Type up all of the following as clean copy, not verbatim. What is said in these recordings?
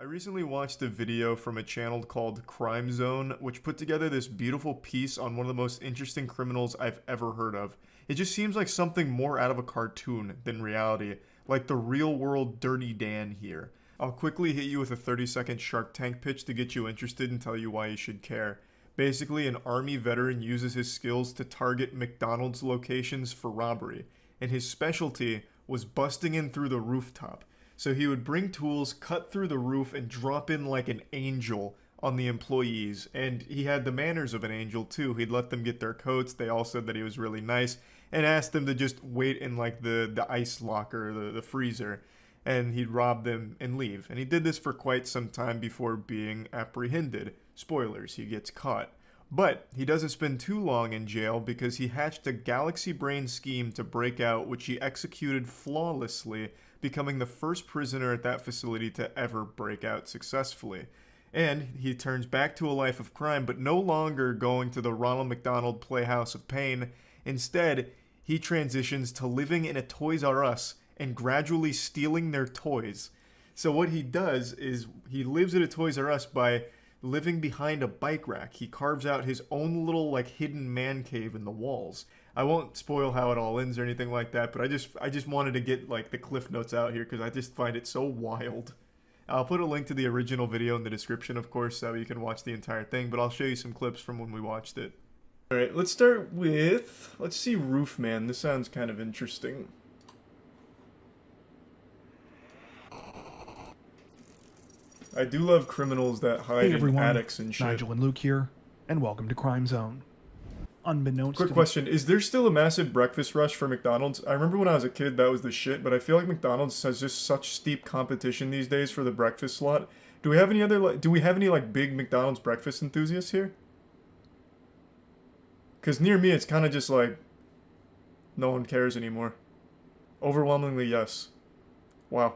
I recently watched a video from a channel called Crime Zone, which put together this beautiful piece on one of the most interesting criminals I've ever heard of. It just seems like something more out of a cartoon than reality, like the real world Dirty Dan here. I'll quickly hit you with a 30-second Shark Tank pitch to get you interested and tell you why you should care. Basically, an army veteran uses his skills to target McDonald's locations for robbery, and his specialty was busting in through the rooftop. So he would bring tools, cut through the roof, and drop in like an angel on the employees. And he had the manners of an angel too. He'd let them get their coats. They all said that he was really nice, and asked them to just wait in like the ice locker, the freezer. And he'd rob them and leave. And he did this for quite some time before being apprehended. Spoilers, he gets caught. But he doesn't spend too long in jail because he hatched a galaxy brain scheme to break out, which he executed flawlessly, becoming the first prisoner at that facility to ever break out successfully. And he turns back to a life of crime, but no longer going to the Ronald McDonald Playhouse of Pain. Instead, he transitions to living in a Toys R Us and gradually stealing their toys. So what he does is he lives at a Toys R Us by living behind a bike rack. He carves out his own little like hidden man cave in the walls. I won't spoil how it all ends or anything like that, but I just wanted to get like the cliff notes out here because I just find it so wild. I'll put a link to the original video in the description, of course, so you can watch the entire thing, but I'll show you some clips from when we watched it. Alright, let's start with, let's see Roofman. This sounds kind of interesting. I do love criminals that hide in attics and shit. Nigel and Luke here, and welcome to Crime Zone. Unbeknownst Quick question, is there still a massive breakfast rush for McDonald's? I remember when I was a kid that was the shit, but I feel like McDonald's has just such steep competition these days for the breakfast slot. Do we have any other, do we have any like big McDonald's breakfast enthusiasts here? Because near me it's kind of just like, no one cares anymore. Overwhelmingly yes. Wow.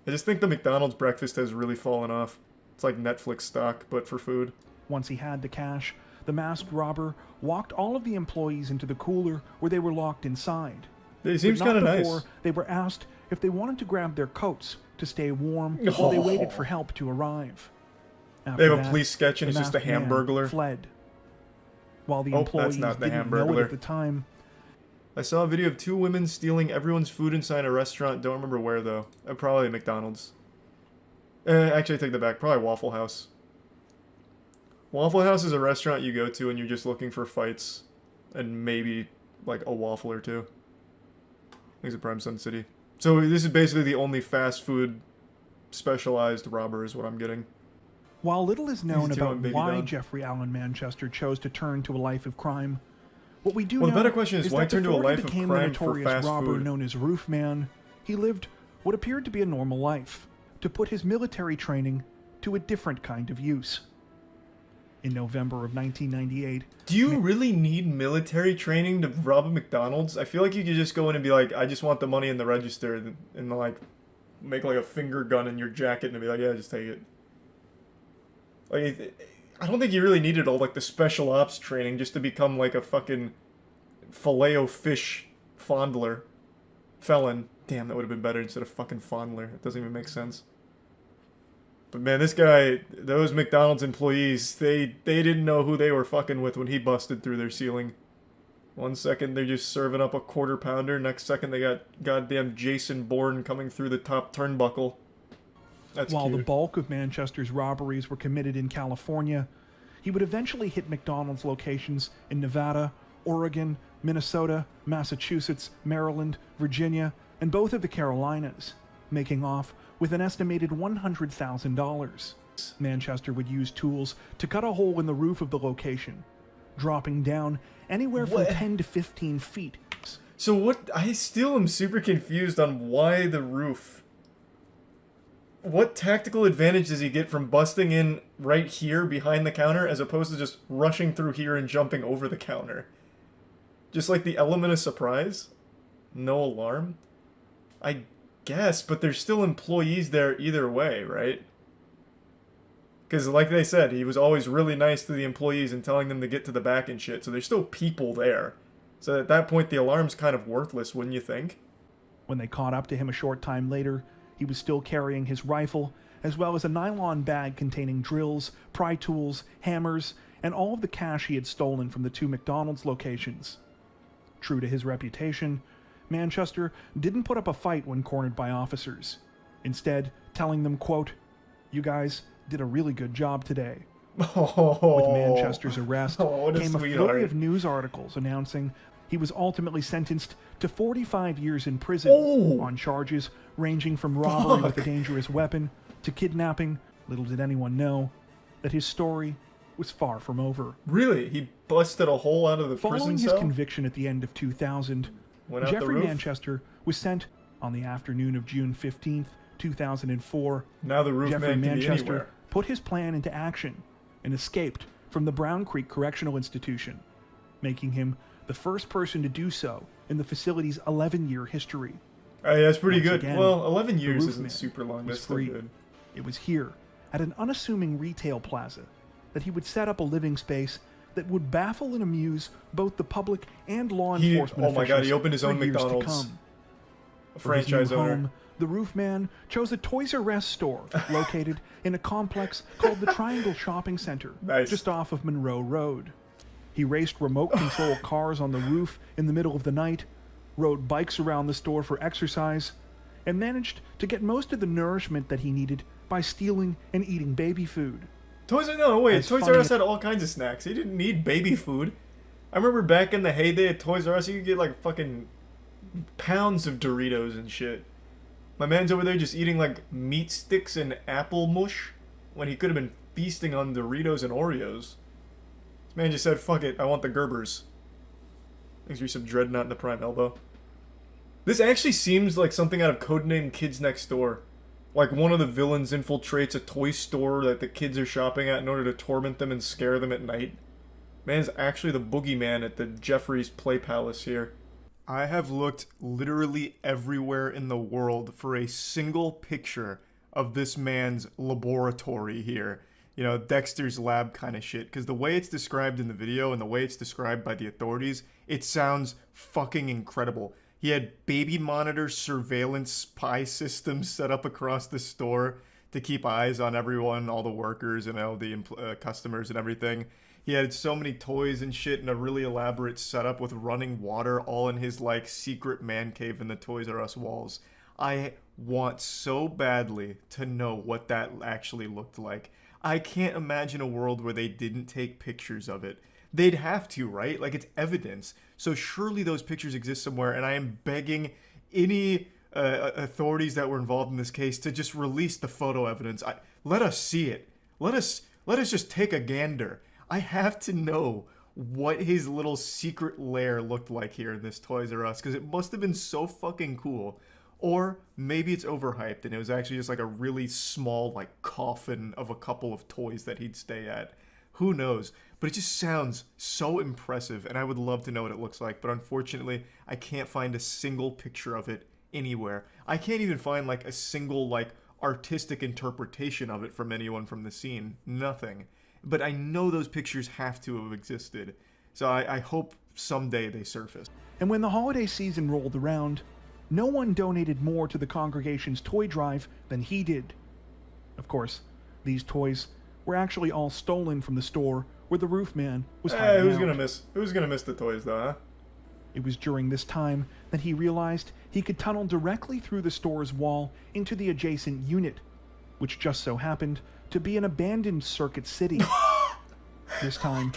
I just think the McDonald's breakfast has really fallen off. It's like Netflix stock, but for food. Once he had the cash, the masked robber walked all of the employees into the cooler where they were locked inside. It seems kind of nice. They were asked if they wanted to grab their coats to stay warm while they waited for help to arrive. After they have a police sketch and it's just a Hamburglar. Fled. While the employees didn't know it at the time. I saw a video of two women stealing everyone's food inside a restaurant. Don't remember where, though. Probably McDonald's. Actually, I take that back. Probably Waffle House. Waffle House is a restaurant you go to and you're just looking for fights. And maybe, like, a waffle or two. I think it's a Prime Sun City. So this is basically the only fast food specialized robber is what I'm getting. While little is known about why Jeffrey Allen Manchester chose to turn to a life of crime, what we do know the better question is why turn to a life of crime for fast robber food? Known as Roofman, he lived what appeared to be a normal life, to put his military training to a different kind of use. In November of 1998... Do you really need military training to rob a McDonald's? I feel like you could just go in and be like, I just want the money in the register, and like, make like a finger gun in your jacket and be like, yeah, just take it. Like, I don't think you really needed all, like, the special ops training just to become, like, a fucking Filet-O-Fish fondler. Felon. Damn, that would have been better instead of fucking fondler. It doesn't even make sense. But, man, this guy, those McDonald's employees, they didn't know who they were fucking with when he busted through their ceiling. 1 second, they're just serving up a quarter pounder. Next second, they got goddamn Jason Bourne coming through the top turnbuckle. That's While cute. the bulk of Manchester's robberies were committed in California, he would eventually hit McDonald's locations in Nevada, Oregon, Minnesota, Massachusetts, Maryland, Virginia, and both of the Carolinas, making off with an estimated $100,000. Manchester would use tools to cut a hole in the roof of the location, dropping down anywhere from 10 to 15 feet. So what? I still am super confused on why the roof. What tactical advantage does he get from busting in right here behind the counter as opposed to just rushing through here and jumping over the counter? Just like the element of surprise? No alarm? I guess, but there's still employees there either way, right? Because like they said, he was always really nice to the employees and telling them to get to the back and shit, so there's still people there. So at that point, the alarm's kind of worthless, wouldn't you think? When they caught up to him a short time later, he was still carrying his rifle as well as a nylon bag containing drills, pry tools, hammers, and all of the cash he had stolen from the 2 McDonald's locations. True to his reputation, Manchester didn't put up a fight when cornered by officers, instead telling them, quote, "You guys did a really good job today." With Manchester's arrest came a flurry of news articles announcing he was ultimately sentenced to 45 years in prison on charges ranging from robbery with a dangerous weapon to kidnapping. Little did anyone know that his story was far from over. Really? He busted a hole out of the prison cell? Following his conviction at the end of 2000, Jeffrey Manchester was sent on the afternoon of June 15th, 2004. Now the roof Jeffrey man can be Manchester anywhere. put his plan into action and escaped from the Brown Creek Correctional Institution, making him the first person to do so in the facility's 11-year history. Hey, that's pretty Once good. again, well, 11 the years roof isn't man super long. That's was still free. good. It was here, at an unassuming retail plaza, that he would set up a living space that would baffle and amuse both the public and law enforcement oh my god, he officials opened his for own years to McDonald's. come. A For his franchise new owner. home, the roof man chose a Toys R Us store located in a complex called the Triangle Shopping Center, Nice. just off of Monroe Road. He raced remote control cars on the roof in the middle of the night, rode bikes around the store for exercise, and managed to get most of the nourishment that he needed by stealing and eating baby food. Toys R funny Us had all kinds of snacks. He didn't need baby food. I remember back in the heyday at Toys R Us, you could get like fucking pounds of Doritos and shit. My man's over there just eating like meat sticks and apple mush when he could have been feasting on Doritos and Oreos. This man just said, fuck it, I want the Gerbers. Thanks for some Dreadnought in the prime elbow. This actually seems like something out of Codename Kids Next Door. Like one of the villains infiltrates a toy store that the kids are shopping at in order to torment them and scare them at night. Man's actually the boogeyman at the Jeffrey's Play Palace here. I have looked literally everywhere in the world for a single picture of this man's laboratory here. You know, Dexter's lab kind of shit. Because the way it's described in the video and the way it's described by the authorities, it sounds fucking incredible. He had baby monitor surveillance spy systems set up across the store to keep eyes on everyone, all the workers and all the customers and everything. He had so many toys and shit and a really elaborate setup with running water all in his like secret man cave in the Toys R Us walls. I want so badly to know what that actually looked like. I can't imagine a world where they didn't take pictures of it. They'd have to, right? Like, it's evidence. So surely those pictures exist somewhere, and I am begging any authorities that were involved in this case to just release the photo evidence. Let us see it. Let us just take a gander. I have to know what his little secret lair looked like here in this Toys R Us, because it must have been so fucking cool. Or maybe it's overhyped, and it was actually just like a really small, like, coffin of a couple of toys that he'd stay at. Who knows? But it just sounds so impressive, and I would love to know what it looks like. But unfortunately, I can't find a single picture of it anywhere. I can't even find, like, a single, like, artistic interpretation of it from anyone from the scene. Nothing. But I know those pictures have to have existed. So I hope someday they surface. And when the holiday season rolled around, no one donated more to the congregation's toy drive than he did. Of course, these toys were actually all stolen from the store where the roof man was hiding who's out. gonna miss the toys though, huh? It was during this time that he realized he could tunnel directly through the store's wall into the adjacent unit, which just so happened to be an abandoned Circuit City. This time,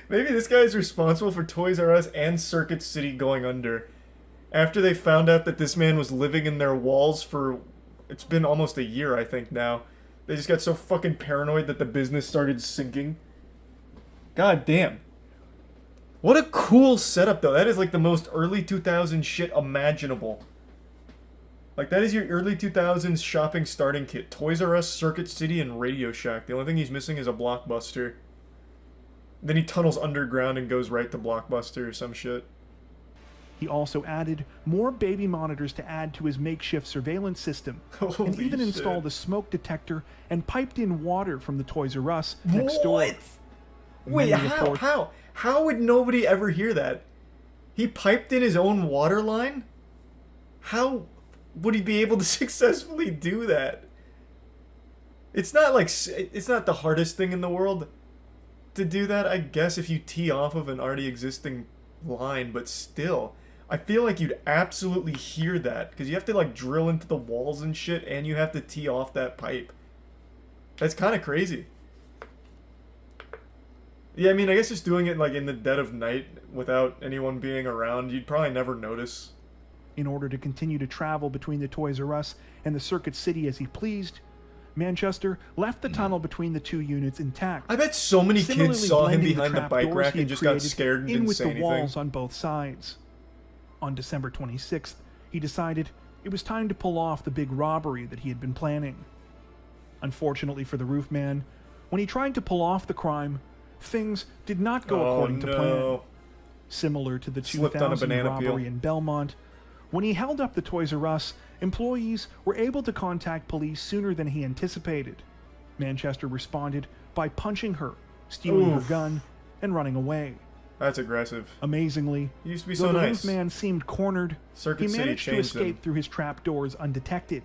Maybe this guy is responsible for Toys R Us and Circuit City going under. After they found out that this man was living in their walls for... It's been almost a year, I think, now. They just got so fucking paranoid that the business started sinking. God damn. What a cool setup, though. That is like the most early 2000s shit imaginable. Like, that is your early 2000s shopping starting kit. Toys R Us, Circuit City, and Radio Shack. The only thing he's missing is a Blockbuster. Then he tunnels underground and goes right to Blockbuster or some shit. he also added more baby monitors to add to his makeshift surveillance system, Holy and even shit. installed a smoke detector and piped in water from the Toys R Us next door. What? Wait, Many how? report- How would nobody ever hear that? He piped in his own water line? How would he be able to successfully do that? It's not like it's not the hardest thing in the world to do that, I guess, if you tee off of an already existing line, but still, I feel like you'd absolutely hear that because you have to like drill into the walls and shit, and you have to tee off that pipe. That's kind of crazy. Yeah, I mean, I guess just doing it like in the dead of night without anyone being around, you'd probably never notice. In order to continue to travel between the Toys R Us and the Circuit City as he pleased, Manchester left the tunnel between the two units intact. I bet so many kids saw him behind the bike trapdoors rack he and had just got created scared and in didn't with say the anything. walls on both sides. On December 26th, he decided it was time to pull off the big robbery that he had been planning. Unfortunately for the roof man, when he tried to pull off the crime, things did not go according to plan. Similar to the Slipped on a 2000 banana robbery peel. in Belmont, when he held up the Toys R Us, employees were able to contact police sooner than he anticipated. Manchester responded by punching her, stealing her gun, and running away. That's aggressive. Amazingly, He used to be though so the nice. roof man seemed cornered, Circuit he City managed to changed escape him. through his trapdoors undetected.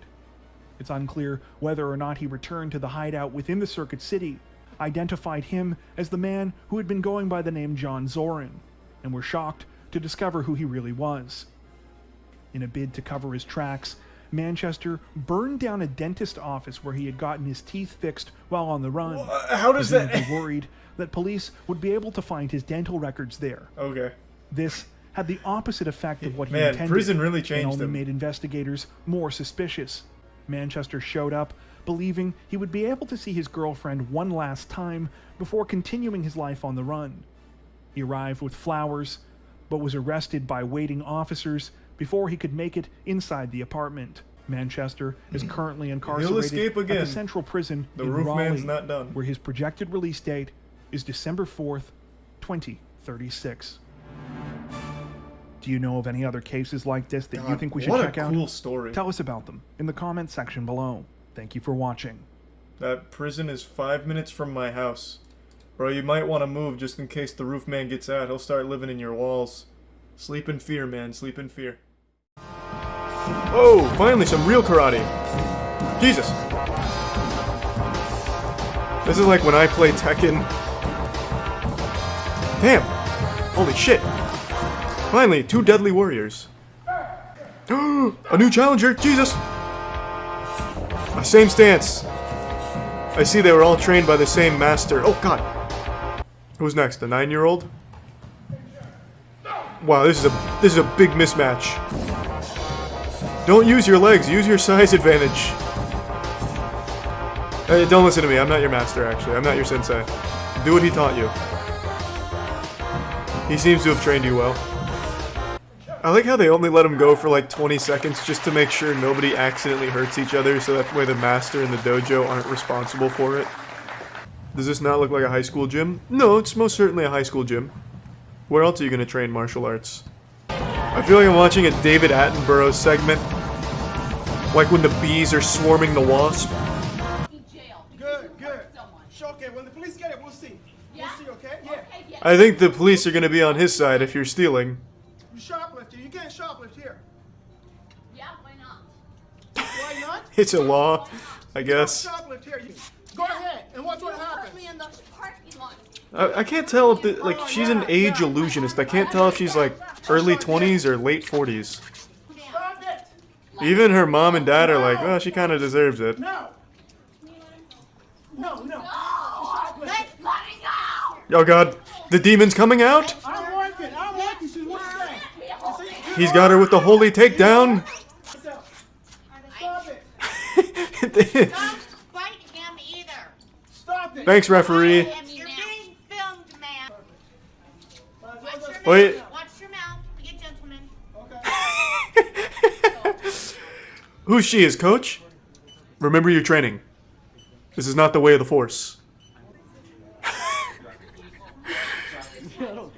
It's unclear whether or not he returned to the hideout within the Circuit City, identified him as the man who had been going by the name John Zorin, and were shocked to discover who he really was. In a bid to cover his tracks, Manchester burned down a dentist office where he had gotten his teeth fixed while on the run. How does that... Presumably worried that police would be able to find his dental records there. Okay. This had the opposite effect of what he Man, intended, prison really and changed only him. made investigators more suspicious. Manchester showed up, believing he would be able to see his girlfriend one last time before continuing his life on the run. He arrived with flowers, but was arrested by waiting officers before he could make it inside the apartment. Manchester is currently incarcerated escape at again. the Central Prison The in roof Raleigh, man's not done. where his projected release date is December 4th, 2036. Do you know of any other cases like this that you think we should check out? What a cool story. Tell us about them in the comments section below. Thank you for watching. That prison is 5 minutes from my house. Bro, you might want to move just in case the roof man gets out. He'll start living in your walls. Sleep in fear, man. Sleep in fear. Oh, finally some real karate. Jesus. This is like when I play Tekken. Damn. Holy shit. Finally, two deadly warriors. A new challenger. Jesus. Same stance. I see they were all trained by the same master. Oh, God. Who's next? A 9-year-old? Wow, this is a big mismatch. Don't use your legs. Use your size advantage. Hey, don't listen to me. I'm not your master, actually. I'm not your sensei. Do what he taught you. He seems to have trained you well. I like how they only let him go for like 20 seconds just to make sure nobody accidentally hurts each other so that way the master and the dojo aren't responsible for it. Does this not look like a high school gym? No, it's most certainly a high school gym. Where else are you going to train martial arts? I feel like I'm watching a David Attenborough segment. Like when the bees are swarming the wasp. Good, good. Sure, okay, when the police get it, we'll see. Yeah? We'll see, okay? Yeah. Okay, yeah. I think the police are going to be on his side if you're stealing. You shoplift here. You can't shoplift here. Yeah, why not? Why not? It's a law, I guess. Shoplift here. Go ahead and watch what You hurt happens. me in the parking lot. I can't tell if like she's an age illusionist. I can't tell if she's like early 20s or late 40s. Stop it. Even her mom and dad are like, well, she kind of deserves it. No. No, no. No! Let me go! Oh God, the demon's coming out. I'm working. I'm working. She's what's that? He's got her with the holy takedown. Stop it. Don't bite him either. Stop it. Thanks, referee. You're being filmed, man. Watch your mouth. Wait. Watch your mouth. Be a gentleman. Okay. Who's she? His coach? Remember your training. This is not the way of the Force.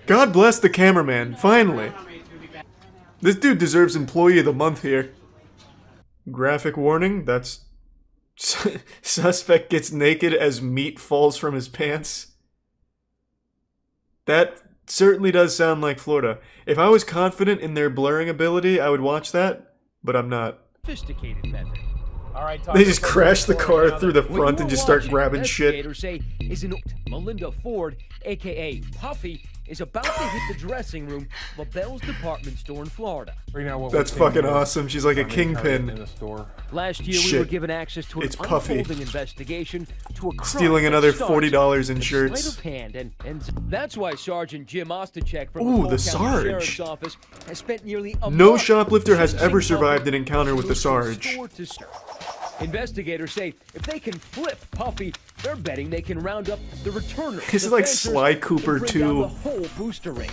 God bless the cameraman, finally. This dude deserves Employee of the Month here. Graphic warning, that's... Suspect gets naked as meat falls from his pants. That certainly does sound like Florida. If I was confident in their blurring ability, I would watch that, but I'm not. Sophisticated method. They just crash the car through the front and just start grabbing shit. Investigators say is an Melinda Ford, aka Puffy, is about to hit the dressing room of a Bell's department store in Florida. That's fucking awesome. She's like a kingpin. Last year, we were given access to an unfolding investigation to a crime stealing another $40 in shirts. sleight of hand, and that's why Sergeant Jim Ostachek from Ooh, the the Cole County Sarge. Sheriff's Office has spent nearly a No month shoplifter has chasing ever survived Puffy an encounter with the store Sarge. to store. Investigators say if they can flip Puffy, they're betting they can round up the returners. This is like Sly Cooper 2. The whole booster ring.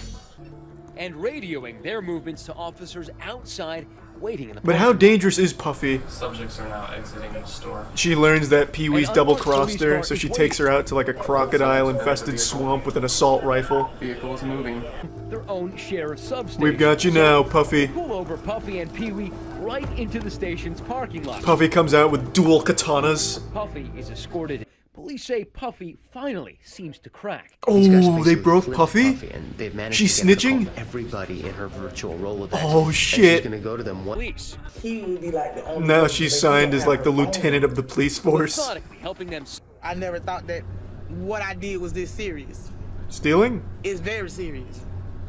And radioing their movements to officers outside waiting in the But how dangerous is Puffy? Subjects are now exiting the store. She learns that Pee-wee's An double-crossed unmarked her, police so car she is takes her out to like a crocodile-infested swamp with an assault rifle. Vehicle is moving. their own share of substations. We've got you now, Puffy. Pull over Puffy and Pee-wee right into the station's parking lot. Puffy comes out with dual katanas. Puffy is escorted. Police say Puffy finally seems to crack. Oh, they broke Puffy? And they've managed She's to get her snitching? call everybody in her virtual Rolodex. Oh, And shit. she's gonna go to them one. Police He would be like the only Now person she's that signed could as like have the her phone. lieutenant of the police force. methodically helping them. I never thought that what I did was this serious. Stealing? It's very serious.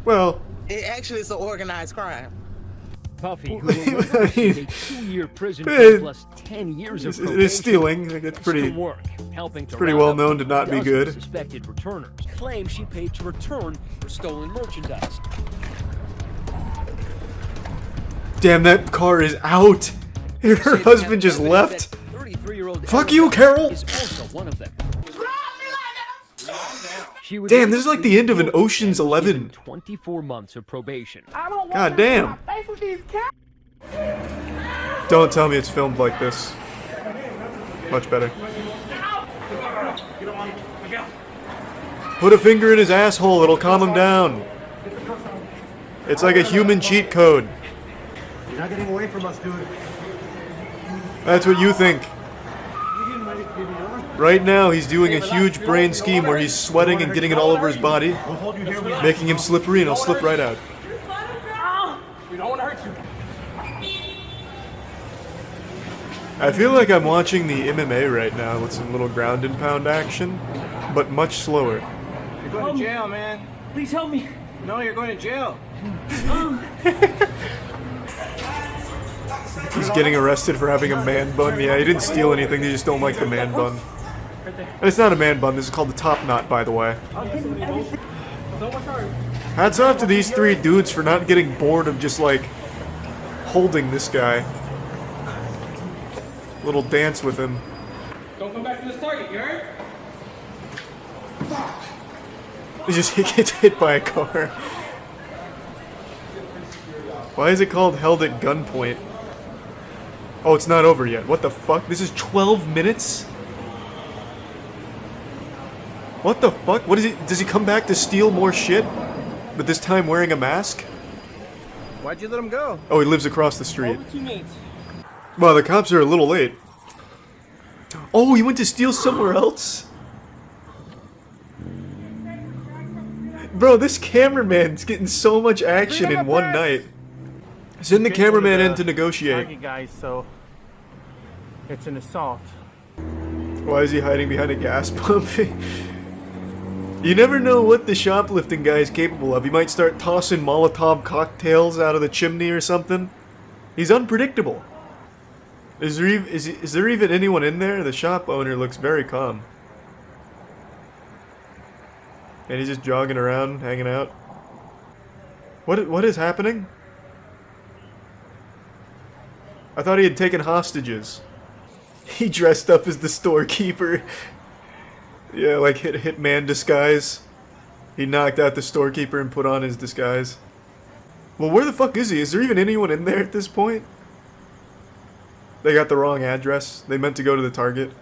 Well, It actually is an organized crime. Puffy, who will receive a 2-year prison Eh, term plus 10 years of it probation, is stealing. It's pretty. still work, helping to pretty round well up known to not be dozens good. of suspected returners claim she paid to return stolen merchandise. Damn, that car is out. Her Say they husband have just evidence left. that 33-year-old Fuck you, Carol. is also one of them. She was Damn, this is like the end of an Ocean's 11. 24 months of probation. God damn. Don't tell me it's filmed like this. Much better. Put a finger in his asshole, it'll calm him down. It's like a human cheat code. You're not getting away from us, dude. That's what you think. Right now, he's doing a huge brain scheme where he's sweating and getting it all over his body, We'll hold you here. making him slippery, and he'll slip right out. We don't want to hurt you. I feel like I'm watching the MMA right now with some little ground and pound action, but much slower. You're going to jail, man. Please help me. No, you're going to jail. He's getting arrested for having a man bun. Yeah, he didn't steal anything, they just don't like the man bun. And it's not a man bun, this is called the top knot, by the way. Hats off to these three dudes for not getting bored of just, like, holding this guy. Little dance with him. Don't come back to this target, you heard? He just gets hit by a car. Why is it called held at gunpoint? Oh, it's not over yet. What the fuck? This is 12 minutes? What the fuck? What is he? Does he come back to steal more shit? But this time wearing a mask? Why'd you let him go? Oh, he lives across the street. What you need? Well, the cops are a little late. Oh, he went to steal somewhere else? Bro, this cameraman's getting so much action in one night. Send the cameraman in to negotiate. Target guys, so it's an assault. Why is he hiding behind a gas pump? You never know what the shoplifting guy is capable of. He might start tossing Molotov cocktails out of the chimney or something. He's unpredictable. Is there even anyone in there? The shop owner looks very calm. And he's just jogging around, hanging out. What is happening? I thought he had taken hostages. He dressed up as the storekeeper. Yeah, like hitman disguise. He knocked out the storekeeper and put on his disguise. Well, where the fuck is he? Is there even anyone in there at this point? They got the wrong address. They meant to go to the Target.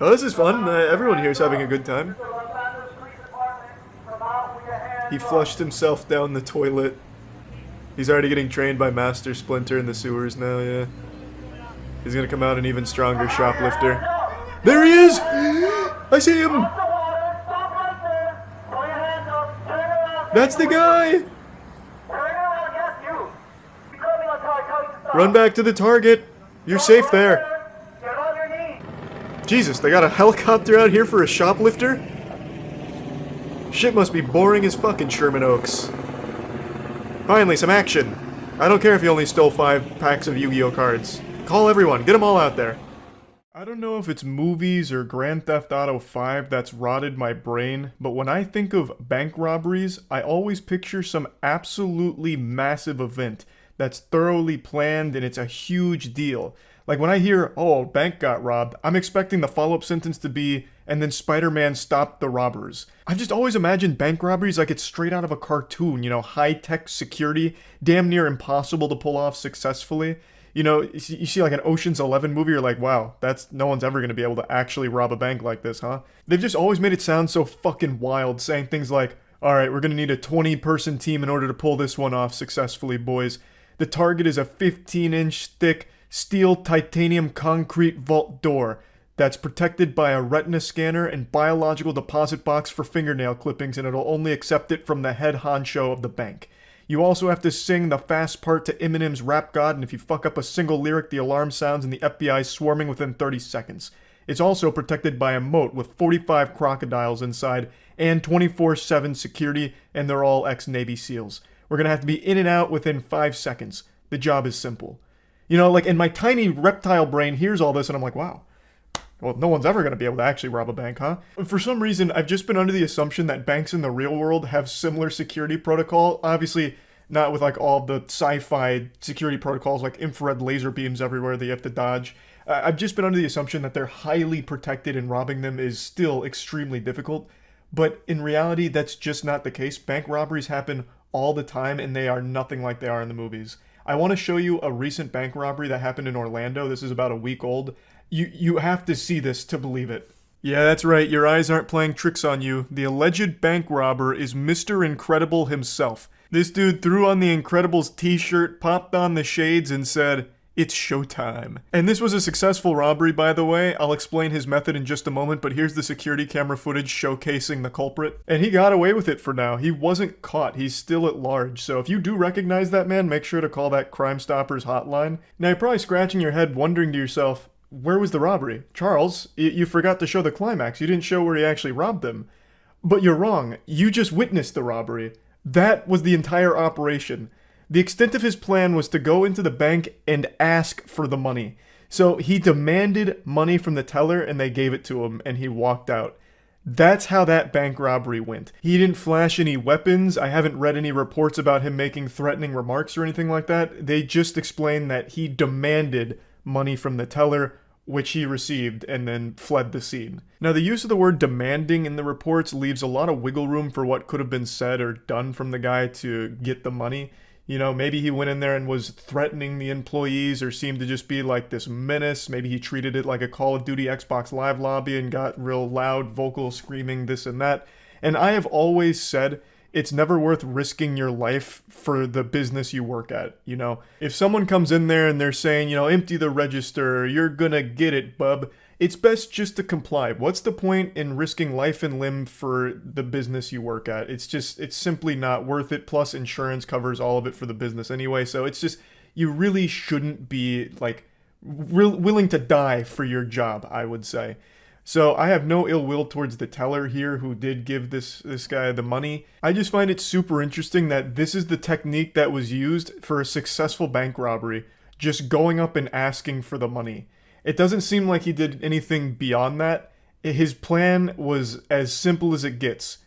Oh, this is fun. Everyone here is having a good time. He flushed himself down the toilet. He's already getting trained by Master Splinter in the sewers now, yeah. He's gonna come out an even stronger shoplifter. There he is! I see him! That's the guy! Run back to the target. You're safe there. Jesus, they got a helicopter out here for a shoplifter? Shit must be boring as fucking Sherman Oaks. Finally, some action. I don't care if you only stole 5 packs of Yu-Gi-Oh cards. Call everyone, get them all out there. I don't know if it's movies or Grand Theft Auto 5 that's rotted my brain, but when I think of bank robberies, I always picture some absolutely massive event that's thoroughly planned and it's a huge deal. Like when I hear, oh, a bank got robbed, I'm expecting the follow-up sentence to be, and then Spider-Man stopped the robbers. I've just always imagined bank robberies like it's straight out of a cartoon, you know, high-tech security, damn near impossible to pull off successfully. You know, you see like an Ocean's 11 movie, you're like, wow, no one's ever going to be able to actually rob a bank like this, huh? They've just always made it sound so fucking wild, saying things like, alright, we're going to need a 20-person team in order to pull this one off successfully, boys. The target is a 15-inch thick steel titanium concrete vault door that's protected by a retina scanner and biological deposit box for fingernail clippings, and it'll only accept it from the head honcho of the bank. You also have to sing the fast part to Eminem's Rap God, and if you fuck up a single lyric, the alarm sounds and the FBI swarming within 30 seconds. It's also protected by a moat with 45 crocodiles inside and 24/7 security, and they're all ex-Navy SEALs. We're gonna have to be in and out within 5 seconds. The job is simple. You know, like in my tiny reptile brain hears all this and I'm like, wow. Well, no one's ever going to be able to actually rob a bank, huh? For some reason, I've just been under the assumption that banks in the real world have similar security protocol. Obviously, not with like all the sci-fi security protocols like infrared laser beams everywhere that you have to dodge. I've just been under the assumption that they're highly protected and robbing them is still extremely difficult. But in reality, that's just not the case. Bank robberies happen all the time and they are nothing like they are in the movies. I want to show you a recent bank robbery that happened in Orlando. This is about a week old. You have to see this to believe it. Yeah, that's right. Your eyes aren't playing tricks on you. The alleged bank robber is Mr. Incredible himself. This dude threw on the Incredibles t-shirt, popped on the shades, and said, "It's showtime." And this was a successful robbery, by the way. I'll explain his method in just a moment, but here's the security camera footage showcasing the culprit. And he got away with it for now. He wasn't caught. He's still at large. So if you do recognize that man, make sure to call that Crime Stoppers hotline. Now you're probably scratching your head wondering to yourself, where was the robbery? Charles, you forgot to show the climax. You didn't show where he actually robbed them. But you're wrong. You just witnessed the robbery. That was the entire operation. The extent of his plan was to go into the bank and ask for the money. So he demanded money from the teller and they gave it to him and he walked out. That's how that bank robbery went. He didn't flash any weapons. I haven't read any reports about him making threatening remarks or anything like that. They just explained that he demanded money from the teller, which he received, and then fled the scene. Now, the use of the word demanding in the reports leaves a lot of wiggle room for what could have been said or done from the guy to get the money. You know, maybe he went in there and was threatening the employees or seemed to just be like this menace. Maybe he treated it like a Call of Duty Xbox Live lobby and got real loud, vocal, screaming, this and that. And I have always said it's never worth risking your life for the business you work at, you know? If someone comes in there and they're saying, you know, empty the register, you're gonna get it, bub, it's best just to comply. What's the point in risking life and limb for the business you work at? It's simply not worth it. Plus, insurance covers all of it for the business anyway. So it's just, you really shouldn't be, like, willing to die for your job, I would say. So I have no ill will towards the teller here who did give this guy the money. I just find it super interesting that this is the technique that was used for a successful bank robbery. Just going up and asking for the money. It doesn't seem like he did anything beyond that. His plan was as simple as it gets.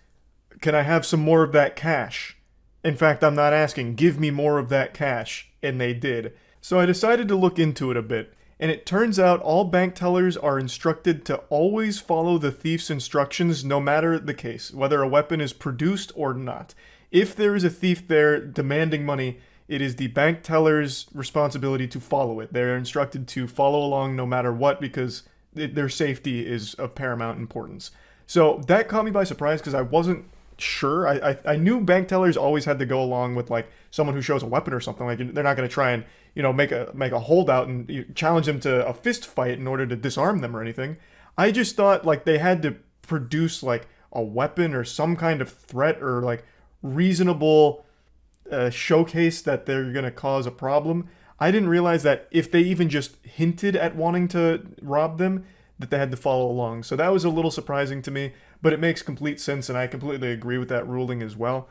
Can I have some more of that cash? In fact, I'm not asking. Give me more of that cash. And they did. So I decided to look into it a bit. And it turns out all bank tellers are instructed to always follow the thief's instructions no matter the case, whether a weapon is produced or not. If there is a thief there demanding money, it is the bank teller's responsibility to follow it. They're instructed to follow along no matter what because their safety is of paramount importance. So that caught me by surprise because I wasn't sure. I knew bank tellers always had to go along with like someone who shows a weapon or something. Like they're not going to try and, you know, make a holdout and challenge them to a fist fight in order to disarm them or anything. I just thought like they had to produce like a weapon or some kind of threat or like reasonable showcase that they're going to cause a problem. I didn't realize that if they even just hinted at wanting to rob them, that they had to follow along. So that was a little surprising to me, but it makes complete sense, and I completely agree with that ruling as well.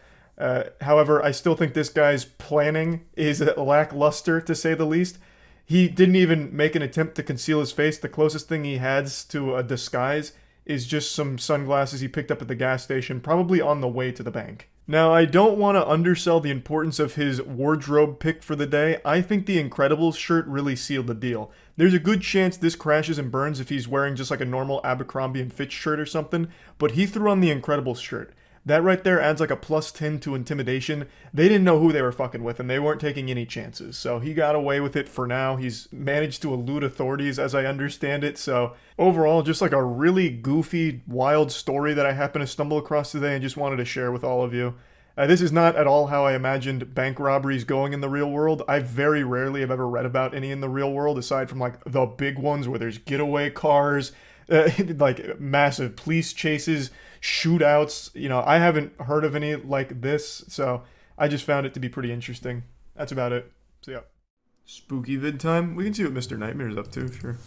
However, I still think this guy's planning is lackluster, to say the least. He didn't even make an attempt to conceal his face. The closest thing he has to a disguise is just some sunglasses he picked up at the gas station, probably on the way to the bank. Now, I don't want to undersell the importance of his wardrobe pick for the day. I think the Incredibles shirt really sealed the deal. There's a good chance this crashes and burns if he's wearing just like a normal Abercrombie & Fitch shirt or something, but he threw on the Incredibles shirt. That right there adds like a +10 to intimidation. They didn't know who they were fucking with, and they weren't taking any chances. So he got away with it for now. He's managed to elude authorities, as I understand it. So overall, just like a really goofy, wild story that I happened to stumble across today and just wanted to share with all of you. This is not at all how I imagined bank robberies going in the real world. I very rarely have ever read about any in the real world, aside from like the big ones where there's getaway cars, like massive police chases, shootouts. You know, I haven't heard of any like this, so I just found it to be pretty interesting. That's about it. So yeah. Spooky vid time. We can see what Mr. Nightmare's up to, sure.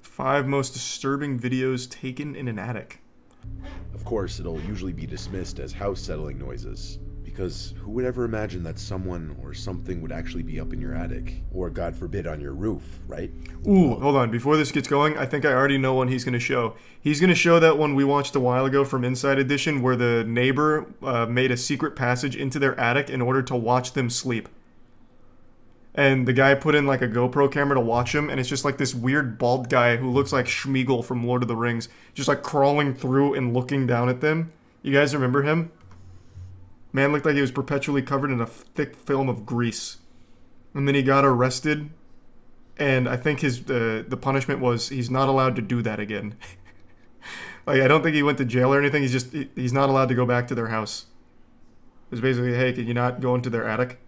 5 most disturbing videos taken in an attic. Of course, it'll usually be dismissed as house settling noises, because who would ever imagine that someone or something would actually be up in your attic, or God forbid on your roof, right? Ooh, hold on, before this gets going, I think I already know one he's going to show. He's going to show that one we watched a while ago from Inside Edition, where the neighbor made a secret passage into their attic in order to watch them sleep. And the guy put in like a GoPro camera to watch him, and it's just like this weird bald guy who looks like Schmeagol from Lord of the Rings, just like crawling through and looking down at them. You guys remember him? Man looked like he was perpetually covered in a thick film of grease. And then he got arrested, and I think his the punishment was he's not allowed to do that again. Like, I don't think he went to jail or anything, he's not allowed to go back to their house. It was basically, hey, can you not go into their attic?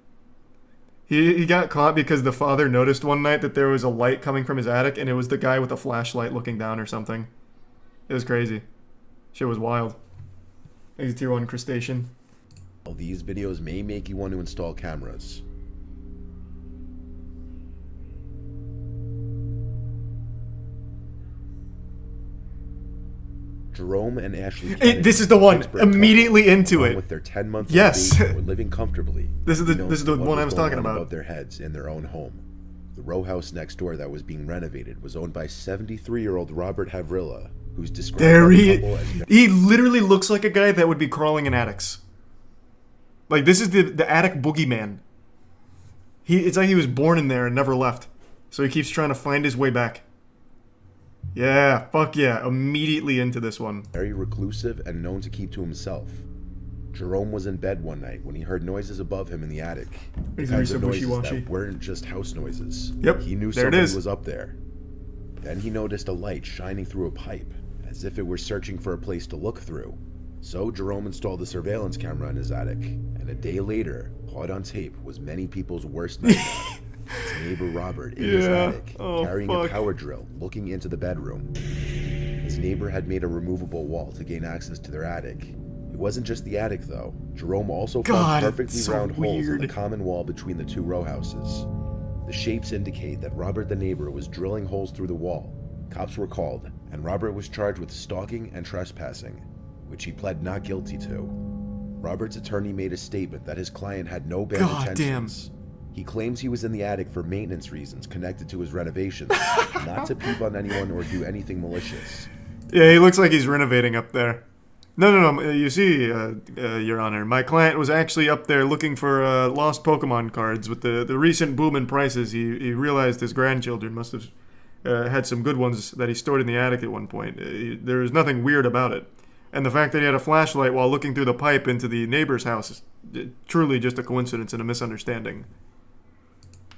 He got caught because the father noticed one night that there was a light coming from his attic, and it was the guy with a flashlight looking down or something. It was crazy. Shit was wild. Thanks to Tier 1 Crustacean. These videos may make you want to install cameras. Jerome and Ashley this is the one. Immediately into it. With their 10-month-old yes. baby, were living comfortably. This is the one I was talking about. Above their heads in their own home. The row house next door that was being renovated was owned by 73-year-old Robert Havrilla, who's described by the couple as... He literally looks like a guy that would be crawling in attics. Like, this is the attic boogeyman. It's like he was born in there and never left. So he keeps trying to find his way back. Yeah, fuck yeah. Immediately into this one. Very reclusive and known to keep to himself. Jerome was in bed one night when he heard noises above him in the attic. The kinds of noises that weren't just house noises. Yep, he knew somebody was up there. Then he noticed a light shining through a pipe, as if it were searching for a place to look through. So Jerome installed a surveillance camera in his attic, and a day later, caught on tape was many people's worst nightmare. His neighbor Robert in his attic, carrying a power drill, looking into the bedroom. His neighbor had made a removable wall to gain access to their attic. It wasn't just the attic, though. Jerome also found perfectly round holes in the common wall between the two row houses. The shapes indicate that Robert the neighbor was drilling holes through the wall. Cops were called, and Robert was charged with stalking and trespassing, which he pled not guilty to. Robert's attorney made a statement that his client had no bad intentions. He claims he was in the attic for maintenance reasons connected to his renovations, not to peep on anyone or do anything malicious. Yeah, he looks like he's renovating up there. No. You see, Your Honor, my client was actually up there looking for lost Pokemon cards. With the recent boom in prices, he realized his grandchildren must have had some good ones that he stored in the attic at one point. There was nothing weird about it. And the fact that he had a flashlight while looking through the pipe into the neighbor's house is truly just a coincidence and a misunderstanding.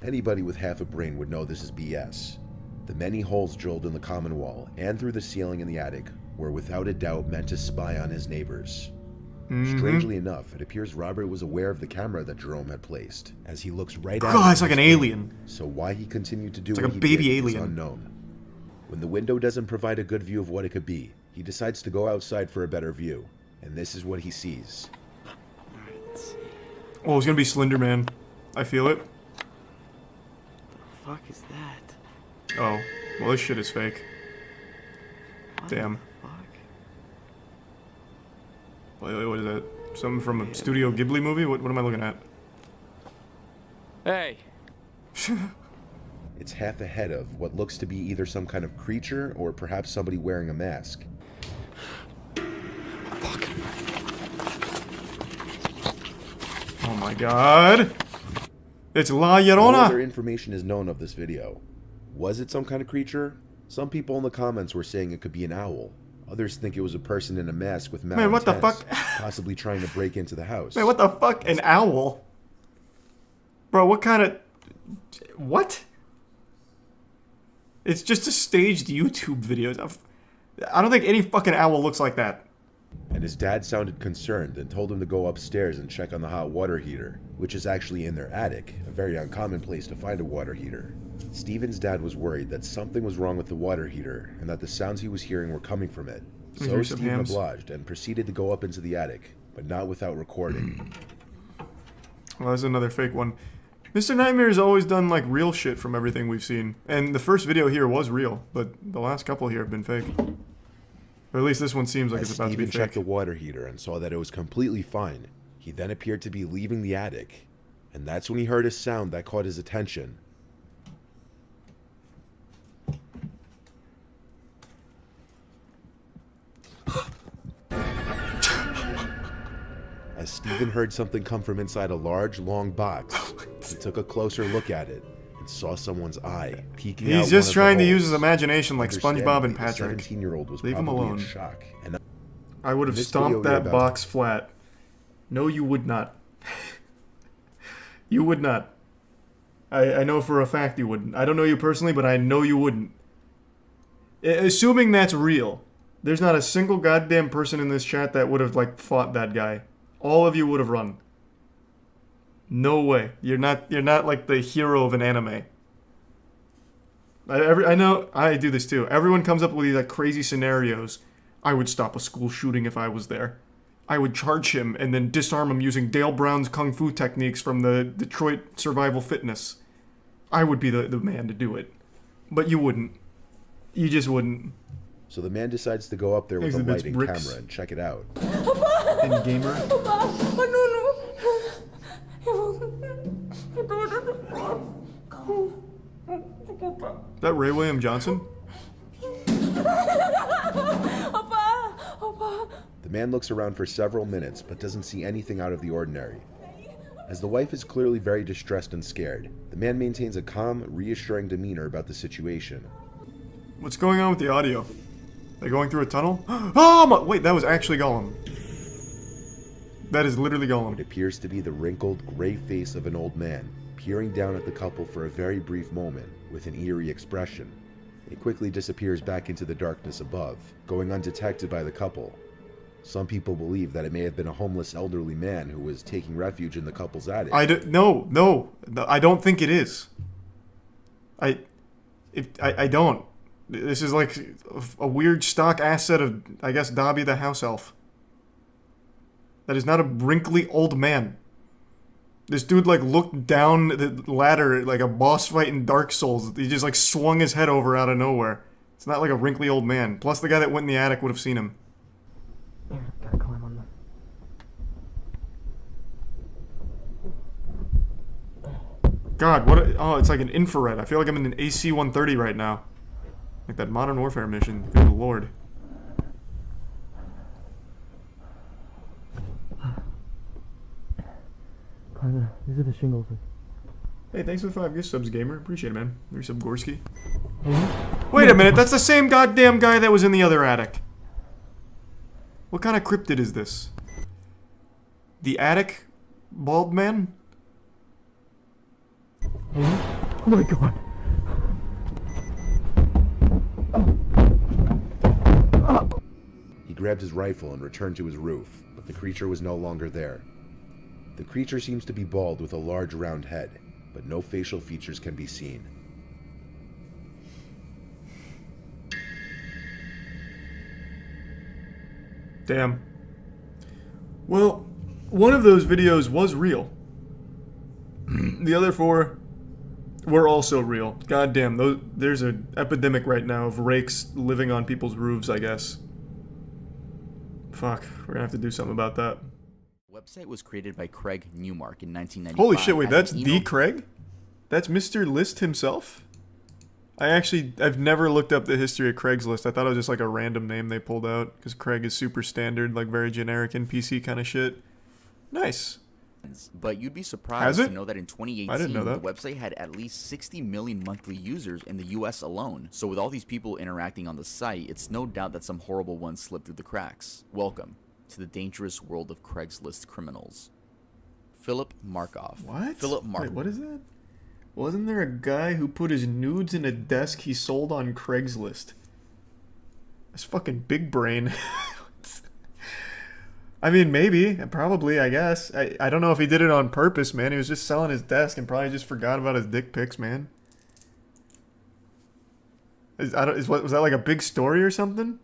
Anybody with half a brain would know this is BS. The many holes drilled in the common wall and through the ceiling in the attic were without a doubt meant to spy on his neighbors. Strangely enough, it appears Robert was aware of the camera that Jerome had placed, as he looks right at it. It's like an alien. So why he continued to do what he he did is unknown. When the window doesn't provide a good view of what it could be, he decides to go outside for a better view, and this is what he sees. Oh, it's gonna be Slender Man. I feel it. Fuck is that? Oh, well, this shit is fake. Damn. Wait, what is that? Something from a Studio Ghibli movie? What am I looking at? Hey. It's half ahead of what looks to be either some kind of creature or perhaps somebody wearing a mask. Oh my god. It's La No Llorona. other information is known of this video. Was it some kind of creature? Some people in the comments were saying it could be an owl. Others think it was a person in a mask with malintent, Man, what the fuck? possibly trying to break into the house. Man, what the fuck? An owl? Bro, what kind of... What? It's just a staged YouTube video. I don't think any fucking owl looks like that. And his dad sounded concerned and told him to go upstairs and check on the hot water heater, which is actually in their attic, a very uncommon place to find a water heater. Steven's dad was worried that something was wrong with the water heater and that the sounds he was hearing were coming from it. So Steven obliged and proceeded to go up into the attic, but not without recording. Well, that's another fake one. Mr. Nightmare's always done, like, real shit from everything we've seen. And the first video here was real, but the last couple here have been fake. Or at least this one seems like it's about to be fake. Steven checked the water heater and saw that it was completely fine. He then appeared to be leaving the attic, and that's when he heard a sound that caught his attention. As Steven heard something come from inside a large, long box, he took a closer look at it and saw someone's eye peeking out. He's just trying to use his holes. imagination like SpongeBob and Patrick. The 17-year-old was Leave him probably alone. in shock. And I would have stomped that box flat. No, you would not. You would not. I know for a fact you wouldn't. I don't know you personally, but I know you wouldn't. Assuming that's real, there's not a single goddamn person in this chat that would have, like, fought that guy. All of you would have run. No way. You're not like the hero of an anime. I know I do this too. Everyone comes up with these like crazy scenarios. I would stop a school shooting if I was there. I would charge him and then disarm him using Dale Brown's kung fu techniques from the Detroit Survival Fitness. I would be the man to do it. But you wouldn't. You just wouldn't. So the man decides to go up there with a light and camera and check it out. And gamer. That Ray William Johnson? The man looks around for several minutes but doesn't see anything out of the ordinary. As the wife is clearly very distressed and scared, the man maintains a calm, reassuring demeanor about the situation. What's going on with the audio? They're going through a tunnel? Oh my, wait, that was actually Gollum. That is literally Gollum. It appears to be the wrinkled, gray face of an old man, peering down at the couple for a very brief moment, with an eerie expression. It quickly disappears back into the darkness above, going undetected by the couple. Some people believe that it may have been a homeless elderly man who was taking refuge in the couple's attic. No, I don't think it is. I don't. This is like a weird stock asset of, I guess, Dobby the house elf. That is not a wrinkly old man. This dude, like, looked down the ladder like a boss fight in Dark Souls. He just, like, swung his head over out of nowhere. It's not like a wrinkly old man. Plus, the guy that went in the attic would have seen him. Gotta climb on God, what oh, it's like an infrared. I feel like I'm in an AC-130 right now. Like that Modern Warfare mission. Good lord. These are the shingles. Hey, thanks for the 5 gift subs, gamer. Appreciate it, man. There's some Gorski. Wait a minute, that's the same goddamn guy that was in the other attic. What kind of cryptid is this? The attic bald man? Oh my god. He grabbed his rifle and returned to his roof, but the creature was no longer there. The creature seems to be bald with a large round head, but no facial features can be seen. Damn. Well, one of those videos was real. The other 4 were also real. Goddamn, there's an epidemic right now of rakes living on people's roofs, I guess. Fuck, we're gonna have to do something about that. The website was created by Craig Newmark in 1995. Holy shit, wait, as that's an the email- Craig? That's Mr. List himself? I've never looked up the history of Craigslist. I thought it was just like a random name they pulled out, because Craig is super standard, like very generic NPC kind of shit. Nice. But you'd be surprised Has it? to know that in 2018, I didn't know that. the website had at least 60 million monthly users in the US alone. So with all these people interacting on the site, it's no doubt that some horrible ones slipped through the cracks. Welcome to the dangerous world of Craigslist criminals. Philip Markoff. What? Philip Markoff. Wait, what is that? Wasn't there a guy who put his nudes in a desk he sold on Craigslist? That's fucking big brain. I mean, maybe. Probably, I guess. I don't know if he did it on purpose, man. He was just selling his desk and probably just forgot about his dick pics, man. Was that like a big story or something?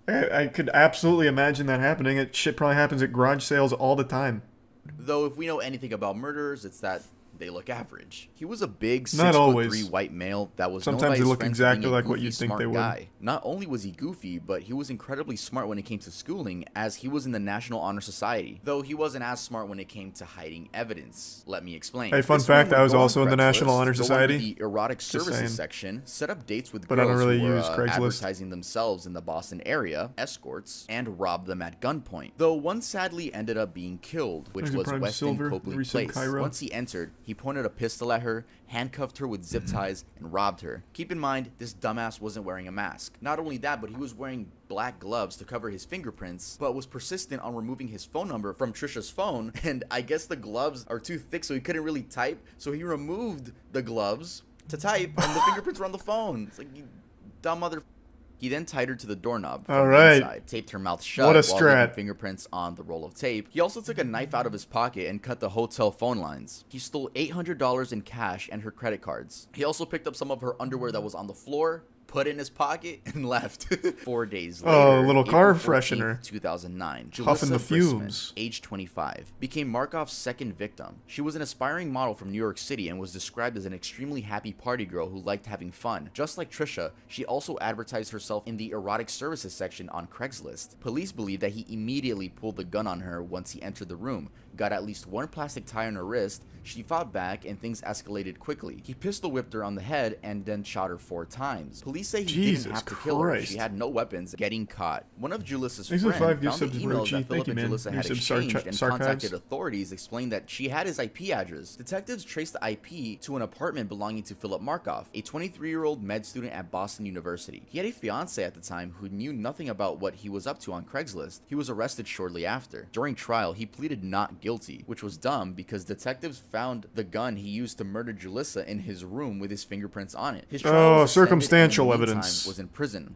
I could absolutely imagine that happening. Shit probably happens at garage sales all the time. Though if we know anything about murderers, it's that they look average. He was a big Not 6'3" always. white male that was Sometimes known by they his look friends exactly being a like what goofy, you'd think smart they would. guy. Not only was he goofy, but he was incredibly smart when it came to schooling, as he was in the National Honor Society. Though he wasn't as smart when it came to hiding evidence. Let me explain. Hey, fun This man fact, would I was go on also in the Craigslist, National Honor go under Society. the erotic Just services saying. section, set up dates with But I girls don't really who were use Craigslist. advertising themselves in the Boston area, escorts, and robbed them at gunpoint. Though one sadly ended up being killed, which There's a was Prime Weston Silver, Copley recent Place. Cairo. Once he entered, he pointed a pistol at her, handcuffed her with zip ties, and robbed her. Keep in mind, this dumbass wasn't wearing a mask. Not only that, but he was wearing black gloves to cover his fingerprints, but was persistent on removing his phone number from Trisha's phone, and I guess the gloves are too thick so he couldn't really type, so he removed the gloves to type, and the fingerprints were on the phone. It's like, you dumb mother... He then tied her to the doorknob from All the right. inside, taped her mouth shut What a while leaving strat. fingerprints on the roll of tape. He also took a knife out of his pocket and cut the hotel phone lines. He stole $800 in cash and her credit cards. He also picked up some of her underwear that was on the floor, put it in his pocket, and left. 4 days later, Oh, a little car April 14th, freshener. 2009, Huffing the Julissa Brisman, fumes. age 25, became Markoff's second victim. She was an aspiring model from New York City and was described as an extremely happy party girl who liked having fun. Just like Trisha, she also advertised herself in the erotic services section on Craigslist. Police believe that he immediately pulled the gun on her once he entered the room, got at least one plastic tie on her wrist, she fought back, and things escalated quickly. He pistol whipped her on the head and then shot her 4 times. Police say he Jesus didn't have to kill her. Christ. She had no weapons. Getting caught. One of Julissa's Thanks friends for the 5 found the subs, emails Rochi. that Thank Philip you, and man. Julissa had Your subs, exchanged and sarcasms. contacted authorities, explained that she had his IP address. Detectives traced the IP to an apartment belonging to Philip Markoff, a 23-year-old med student at Boston University. He had a fiance at the time who knew nothing about what he was up to on Craigslist. He was arrested shortly after. During trial, he pleaded not guilty, which was dumb because detectives found the gun he used to murder Julissa in his room with his fingerprints on it. His trial was suspended, and in the circumstantial meantime evidence. was in prison.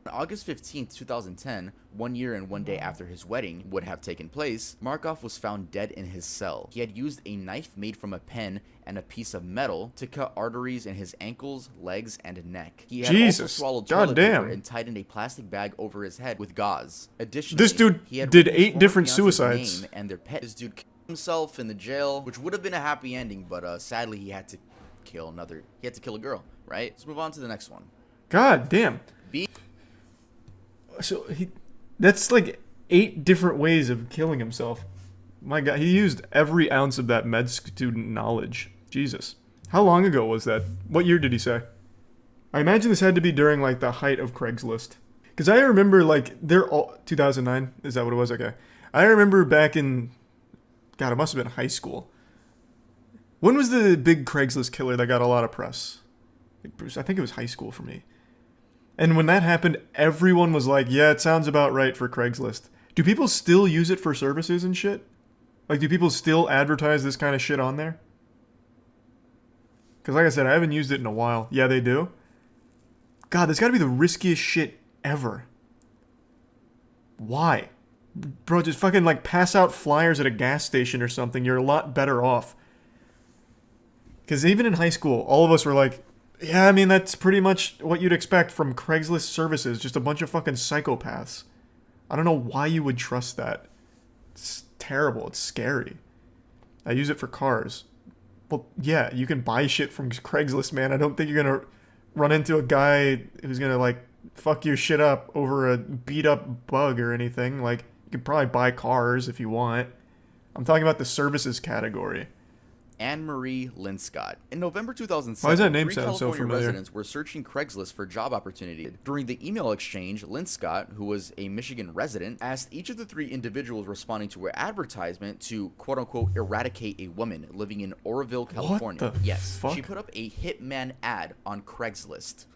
On August 15th, 2010, 1 year and 1 day after his wedding would have taken place, Markoff was found dead in his cell. He had used a knife made from a pen and a piece of metal to cut arteries in his ankles, legs, and neck. He had also Jesus. swallowed toilet Goddamn. paper and tied in a plastic bag over his head with gauze. Additionally, This dude he had did written his 8 former different fiance's suicides. name and their pet. This dude killed himself in the jail, which would have been a happy ending, but sadly he had to kill a girl, right? Let's move on to the next one. God damn. So that's like 8 different ways of killing himself. My God, he used every ounce of that med student knowledge. Jesus. How long ago was that? What year did he say? I imagine this had to be during like the height of Craigslist. Because I remember like, they're all, 2009? Is that what it was? Okay. I remember back in, God, it must have been high school. When was the big Craigslist killer that got a lot of press? I think it was high school for me. And when that happened, everyone was like, yeah, it sounds about right for Craigslist. Do people still use it for services and shit? Like, do people still advertise this kind of shit on there? Because like I said, I haven't used it in a while. Yeah, they do? God, that's got to be the riskiest shit ever. Why? Bro, just fucking, like, pass out flyers at a gas station or something. You're a lot better off. Because even in high school, all of us were like, yeah, I mean, that's pretty much what you'd expect from Craigslist services. Just a bunch of fucking psychopaths. I don't know why you would trust that. It's terrible. It's scary. I use it for cars. Well, yeah, you can buy shit from Craigslist, man. I don't think you're gonna run into a guy who's gonna, like, fuck your shit up over a beat-up bug or anything. Like, you could probably buy cars if you want. I'm talking about the services category. Anne-Marie Linscott. In November 2007, Why does that name three sound so California familiar? residents were searching Craigslist for job opportunity. During the email exchange, Linscott, who was a Michigan resident, asked each of the three individuals responding to her advertisement to quote-unquote eradicate a woman living in Oroville, California. the Yes, fuck? she put up a hitman ad on Craigslist.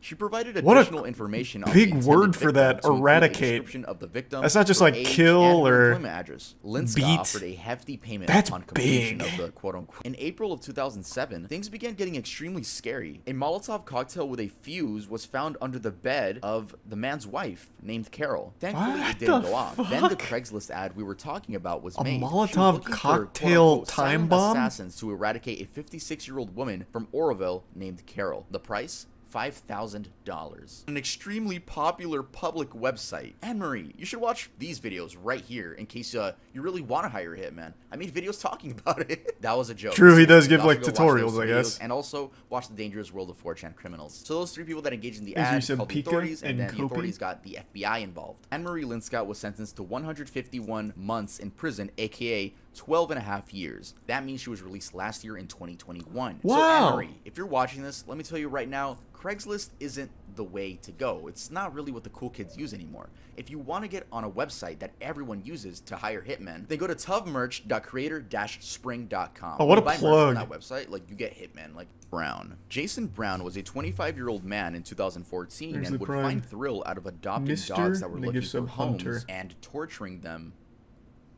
She provided What a additional information on big the word intended for that, victim to include a eradicate. description of the victim, That's not just her like age, kill and her or employment address. Linscott beat. offered a hefty payment That's upon completion big. of the quote-unquote. In April of 2007, things began getting extremely scary. A Molotov cocktail with a fuse was found under the bed of the man's wife, named Carol. Thankfully, What it didn't the go off. Then the fuck? Craigslist ad we were talking about was A made. She was Molotov looking for, cocktail quote-unquote, time silent bomb? assassins to eradicate a 56-year-old woman from Oroville named Carol. The price? $5,000. An extremely popular public website. Anne-Marie, you should watch these videos right here in case you really want to hire a hitman. I made videos talking about it. That was a joke. True, he does You give, all like, should go watch tutorials, those I videos, guess. And also watch The Dangerous World of 4chan Criminals. So those three people that engaged in the As you ad said, called the Pika authorities, and and then the Kopi? authorities got the FBI involved. Anne-Marie Linscott was sentenced to 151 months in prison, aka 12 and a half years. That means she was released last year in 2021. So Wow. Anne-Marie, if you're watching this, let me tell you right now, Craigslist isn't the way to go. It's not really what the cool kids use anymore. If you want to get on a website that everyone uses to hire hitmen, then go to tuvmerch.creator-spring.com. Oh, what a When you buy merch plug. on that website, like, you get hitmen, like Brown. Jason Brown was a 25-year-old man in 2014 There's and the would prime. find thrill out of adopting Mr. dogs that were looking Negative for homes Hunter. and torturing them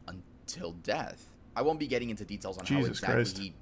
until death. I won't be getting into details on how Jesus exactly Christ. he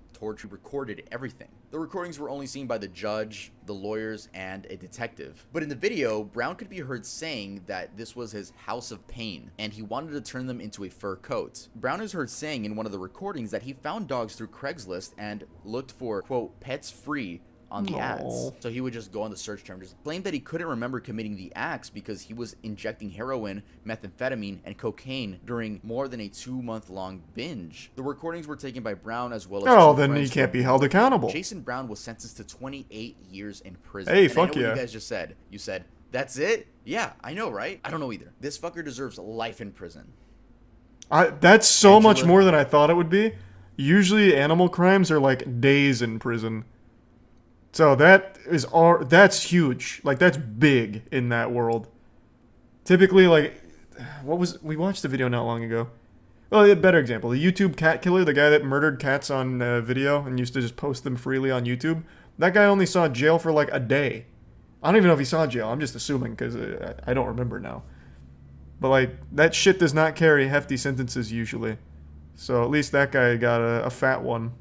recorded everything. The recordings were only seen by the judge, the lawyers, and a detective. But in the video, Brown could be heard saying that this was his house of pain, and he wanted to turn them into a fur coat. Brown is heard saying in one of the recordings that he found dogs through Craigslist and looked for, quote, pets free on the ads. Aw. So he would just go on the search term, just claimed that he couldn't remember committing the acts because he was injecting heroin, methamphetamine, and cocaine during more than a 2-month-long binge. The recordings were taken by Brown as well as Oh, two then he friends can't from be held accountable. Jason Brown was sentenced to 28 years in prison. Hey, And fuck I know what yeah. you guys just said. You said, that's it? Yeah, I know, right? I don't know either. This fucker deserves life in prison. That's so Angela- much more than I thought it would be. Usually animal crimes are like days in prison. So that's huge. Like, that's big in that world. Typically, like, we watched the video not long ago. Well, a better example, the YouTube cat killer, the guy that murdered cats on video and used to just post them freely on YouTube. That guy only saw jail for like a day. I don't even know if he saw jail. I'm just assuming because I don't remember now. But like, that shit does not carry hefty sentences usually. So at least that guy got a fat one.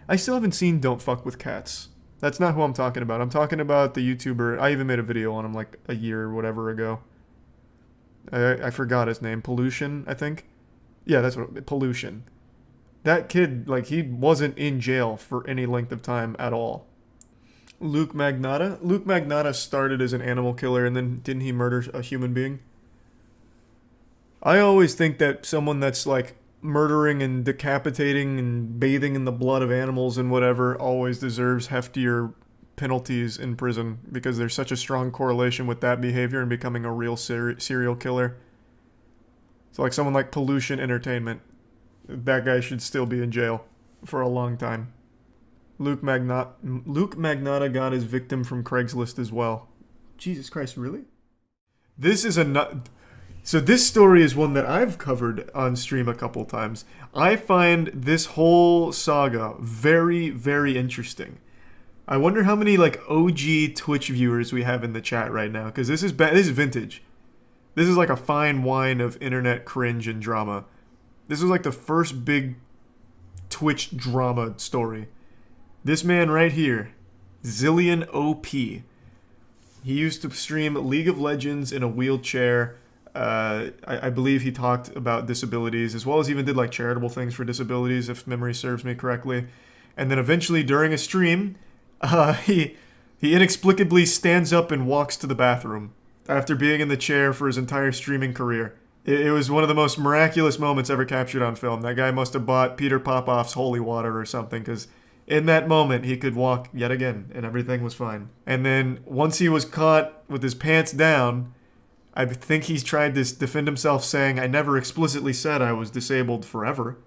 I still haven't seen Don't Fuck With Cats. That's not who I'm talking about. I'm talking about the YouTuber. I even made a video on him like a year or whatever ago. I forgot his name. Pollution, I think. Yeah, that's what. Pollution. That kid, like, he wasn't in jail for any length of time at all. Luke Magnotta? Luke Magnotta started as an animal killer and then didn't he murder a human being? I always think that someone that's like murdering and decapitating and bathing in the blood of animals and whatever always deserves heftier penalties in prison because there's such a strong correlation with that behavior and becoming a real serial killer. So like someone like Pollution Entertainment, that guy should still be in jail for a long time. Luke Magnotta got his victim from Craigslist as well. Jesus Christ, really? This is So this story is one that I've covered on stream a couple times. I find this whole saga very, very interesting. I wonder how many like OG Twitch viewers we have in the chat right now, because this is vintage. This is like a fine wine of internet cringe and drama. This was like the first big Twitch drama story. This man right here, Zillion OP. He used to stream League of Legends in a wheelchair. I believe he talked about disabilities, as well as even did like charitable things for disabilities, if memory serves me correctly. And then eventually during a stream, he inexplicably stands up and walks to the bathroom after being in the chair for his entire streaming career. It was one of the most miraculous moments ever captured on film. That guy must have bought Peter Popoff's holy water or something, because in that moment he could walk yet again and everything was fine. And then once he was caught with his pants down, I think he's tried to defend himself saying, I never explicitly said I was disabled forever.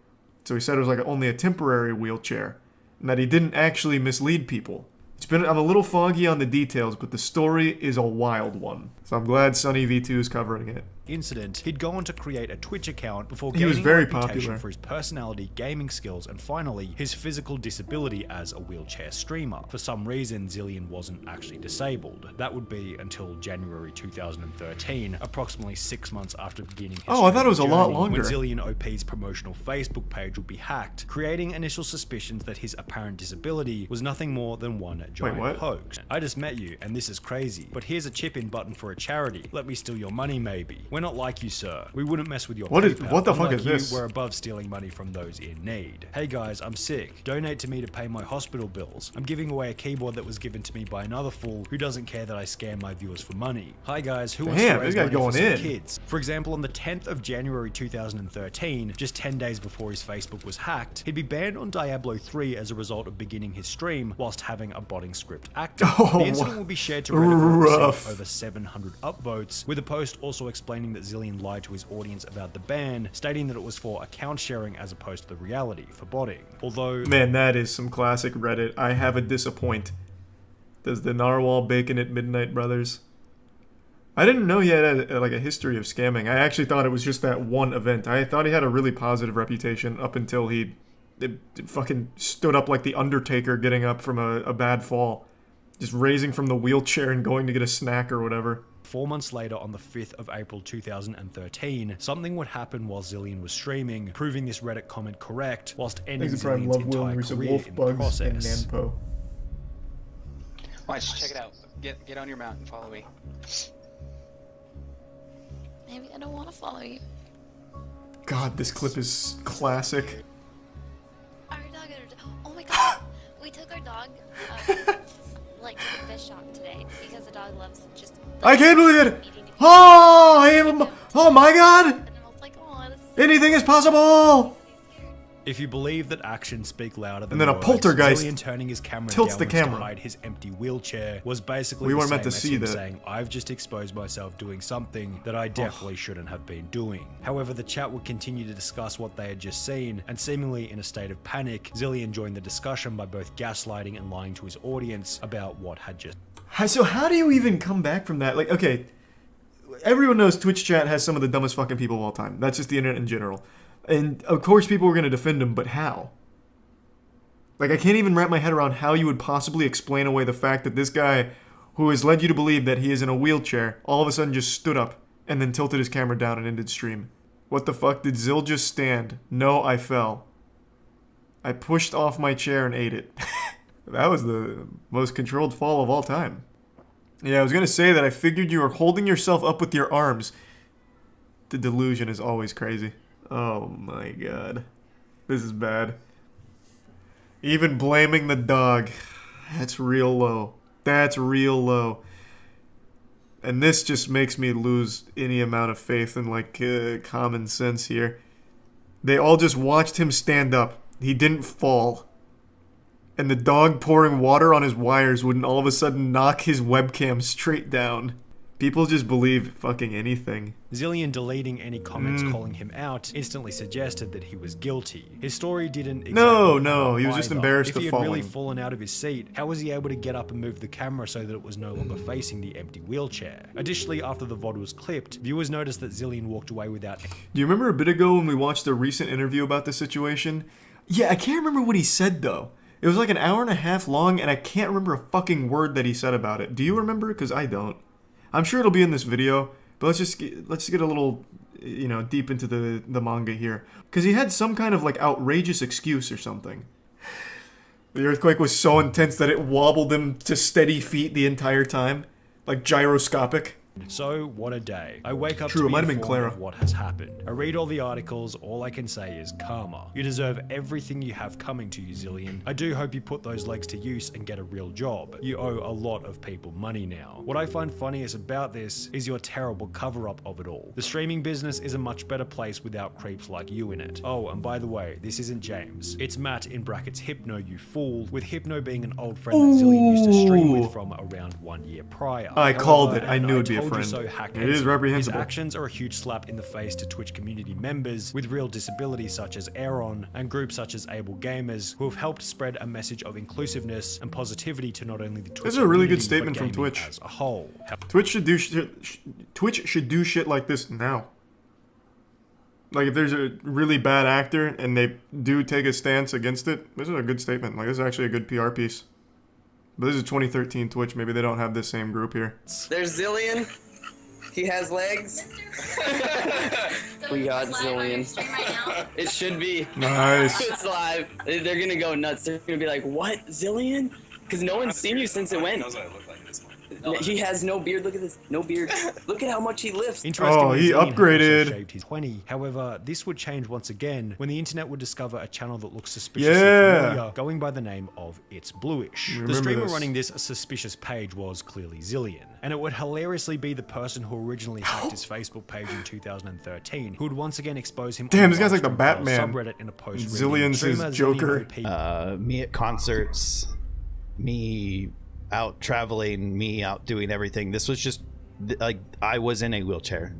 So he said it was like only a temporary wheelchair, and that he didn't actually mislead people. I'm a little foggy on the details, but the story is a wild one. So I'm glad Sunny V2 is covering it. Incident, he'd go on to create a Twitch account before He gaining was very a reputation popular for his personality, gaming skills, and finally, his physical disability as a wheelchair streamer. For some reason, Zillion wasn't actually disabled. That would be until January 2013, approximately 6 months after beginning his Oh, I thought it was a lot journey, longer. when Zillion OP's promotional Facebook page would be hacked, creating initial suspicions that his apparent disability was nothing more than one giant what? hoax. I just met you, and this is crazy, but here's a chip-in button for a charity. Let me steal your money, maybe. We're not like you, sir. We wouldn't mess with your What PayPal. the fuck Unlike is you, this? We're above stealing money from those in need. Hey guys, I'm sick. Donate to me to pay my hospital bills. I'm giving away a keyboard that was given to me by another fool who doesn't care that I scam my viewers for money. Hi guys, who wants to Damn, raise this guy money for going some in. kids? For example, on the 10th of January 2013, just 10 days before his Facebook was hacked, he'd be banned on Diablo 3 as a result of beginning his stream whilst having a botting script active. Oh, The incident will be shared to Reddit and rough. received over 700 upvotes, with a post also explaining that Zillion lied to his audience about the ban, stating that it was for account sharing as opposed to the reality for botting. Although, Man, that is some classic Reddit. I have a disappoint. Does the narwhal bacon at midnight, brothers? I didn't know he had like a history of scamming. I actually thought it was just that one event. I thought he had a really positive reputation up until he fucking stood up like the Undertaker getting up from a bad fall. Just raising from the wheelchair and going to get a snack or whatever. 4 months later, on the 5th of April 2013, something would happen while Zillion was streaming, proving this Reddit comment correct, whilst ending Zillion's entire career in the process. Watch, check it out. Get on your mount and follow me. Maybe I don't want to follow you. God, this clip is classic. Our dog, oh my god, we took our dog, like to the fish shop today because the dog loves just. I can't believe it! Oh, I am. Oh my God! And I was like, oh, this is Anything is possible! If you believe that actions speak louder than And then a words, poltergeist Zillion turning his camera tilts the downwards camera. to hide his empty wheelchair was basically We the weren't same meant to as see him that. saying, I've just exposed myself doing something that I definitely shouldn't have been doing. However, the chat would continue to discuss what they had just seen, and seemingly in a state of panic, Zillion joined the discussion by both gaslighting and lying to his audience about what had just. So how do you even come back from that? Like, okay, everyone knows Twitch chat has some of the dumbest fucking people of all time. That's just the internet in general. And of course people were going to defend him, but how? Like, I can't even wrap my head around how you would possibly explain away the fact that this guy, who has led you to believe that he is in a wheelchair, all of a sudden just stood up and then tilted his camera down and ended stream. What the fuck? Did Zill just stand? No, I fell. I pushed off my chair and ate it. That was the most controlled fall of all time. Yeah, I was gonna say that I figured you were holding yourself up with your arms. The delusion is always crazy. Oh my god. This is bad. Even blaming the dog. That's real low. That's real low. And this just makes me lose any amount of faith in, like, common sense here. They all just watched him stand up. He didn't fall. And the dog pouring water on his wires wouldn't all of a sudden knock his webcam straight down. People just believe fucking anything. Zillion deleting any comments calling him out instantly suggested that he was guilty. His story didn't exactly No, he was just embarrassed If of he had falling. really fallen out of his seat, how was he able to get up and move the camera so that it was no longer facing the empty wheelchair? Additionally, after the VOD was clipped, viewers noticed that Zillion walked away without. Do you remember a bit ago when we watched a recent interview about this situation? Yeah, I can't remember what he said though. It was like an hour and a half long and I can't remember a fucking word that he said about it. Do you remember? Because I don't. I'm sure it'll be in this video, but let's just get a little, you know, deep into the manga here. Because he had some kind of like outrageous excuse or something. The earthquake was so intense that it wobbled him to steady feet the entire time. Like gyroscopic. So, what a day. I wake up True, to it be might have been informed Clara. of what has happened. I read all the articles, all I can say is karma. You deserve everything you have coming to you, Zillion. I do hope you put those legs to use and get a real job. You owe a lot of people money now. What I find funniest about this is your terrible cover-up of it all. The streaming business is a much better place without creeps like you in it. Oh, and by the way, this isn't James. It's Matt in brackets Hypno, you fool, with Hypno being an old friend that Zillion used to stream with from around 1 year prior. I called it. However, I and knew it'd be a told you friend. so hack It is reprehensible. His actions are a huge slap in the face to Twitch community members with real disabilities such as Aaron and groups such as Able Gamers who have helped spread a message of inclusiveness and positivity to not only the Twitch This is a really good community, statement but from gaming Twitch. as a whole. Twitch should do shit like this now. Like if there's a really bad actor and they do take a stance against it, this is a good statement. Like this is actually a good PR piece. But this is 2013 Twitch. Maybe they don't have this same group here. There's Zillion. He has legs. We got Zillion. It should be. Nice. It's live. They're gonna go nuts. They're gonna be like, "What, Zillion?" Because no one's seen you since it went. He has no beard. Look at this. No beard. Look at how much he lifts. Interestingly, he Zillion had upgraded. also shaved his 20. However, this would change once again when the internet would discover a channel that looks suspiciously familiar, going by the name of It's Bluish. Remember The streamer this. running this suspicious page was clearly Zillion, and it would hilariously be the person who originally hacked his Facebook page in 2013, who would once again expose him. Damn, on this guy's like the Stream Files Batman. subreddit in a post. Zillion's his Joker. Me at concerts, me out traveling, me out doing everything. This was just like I was in a wheelchair.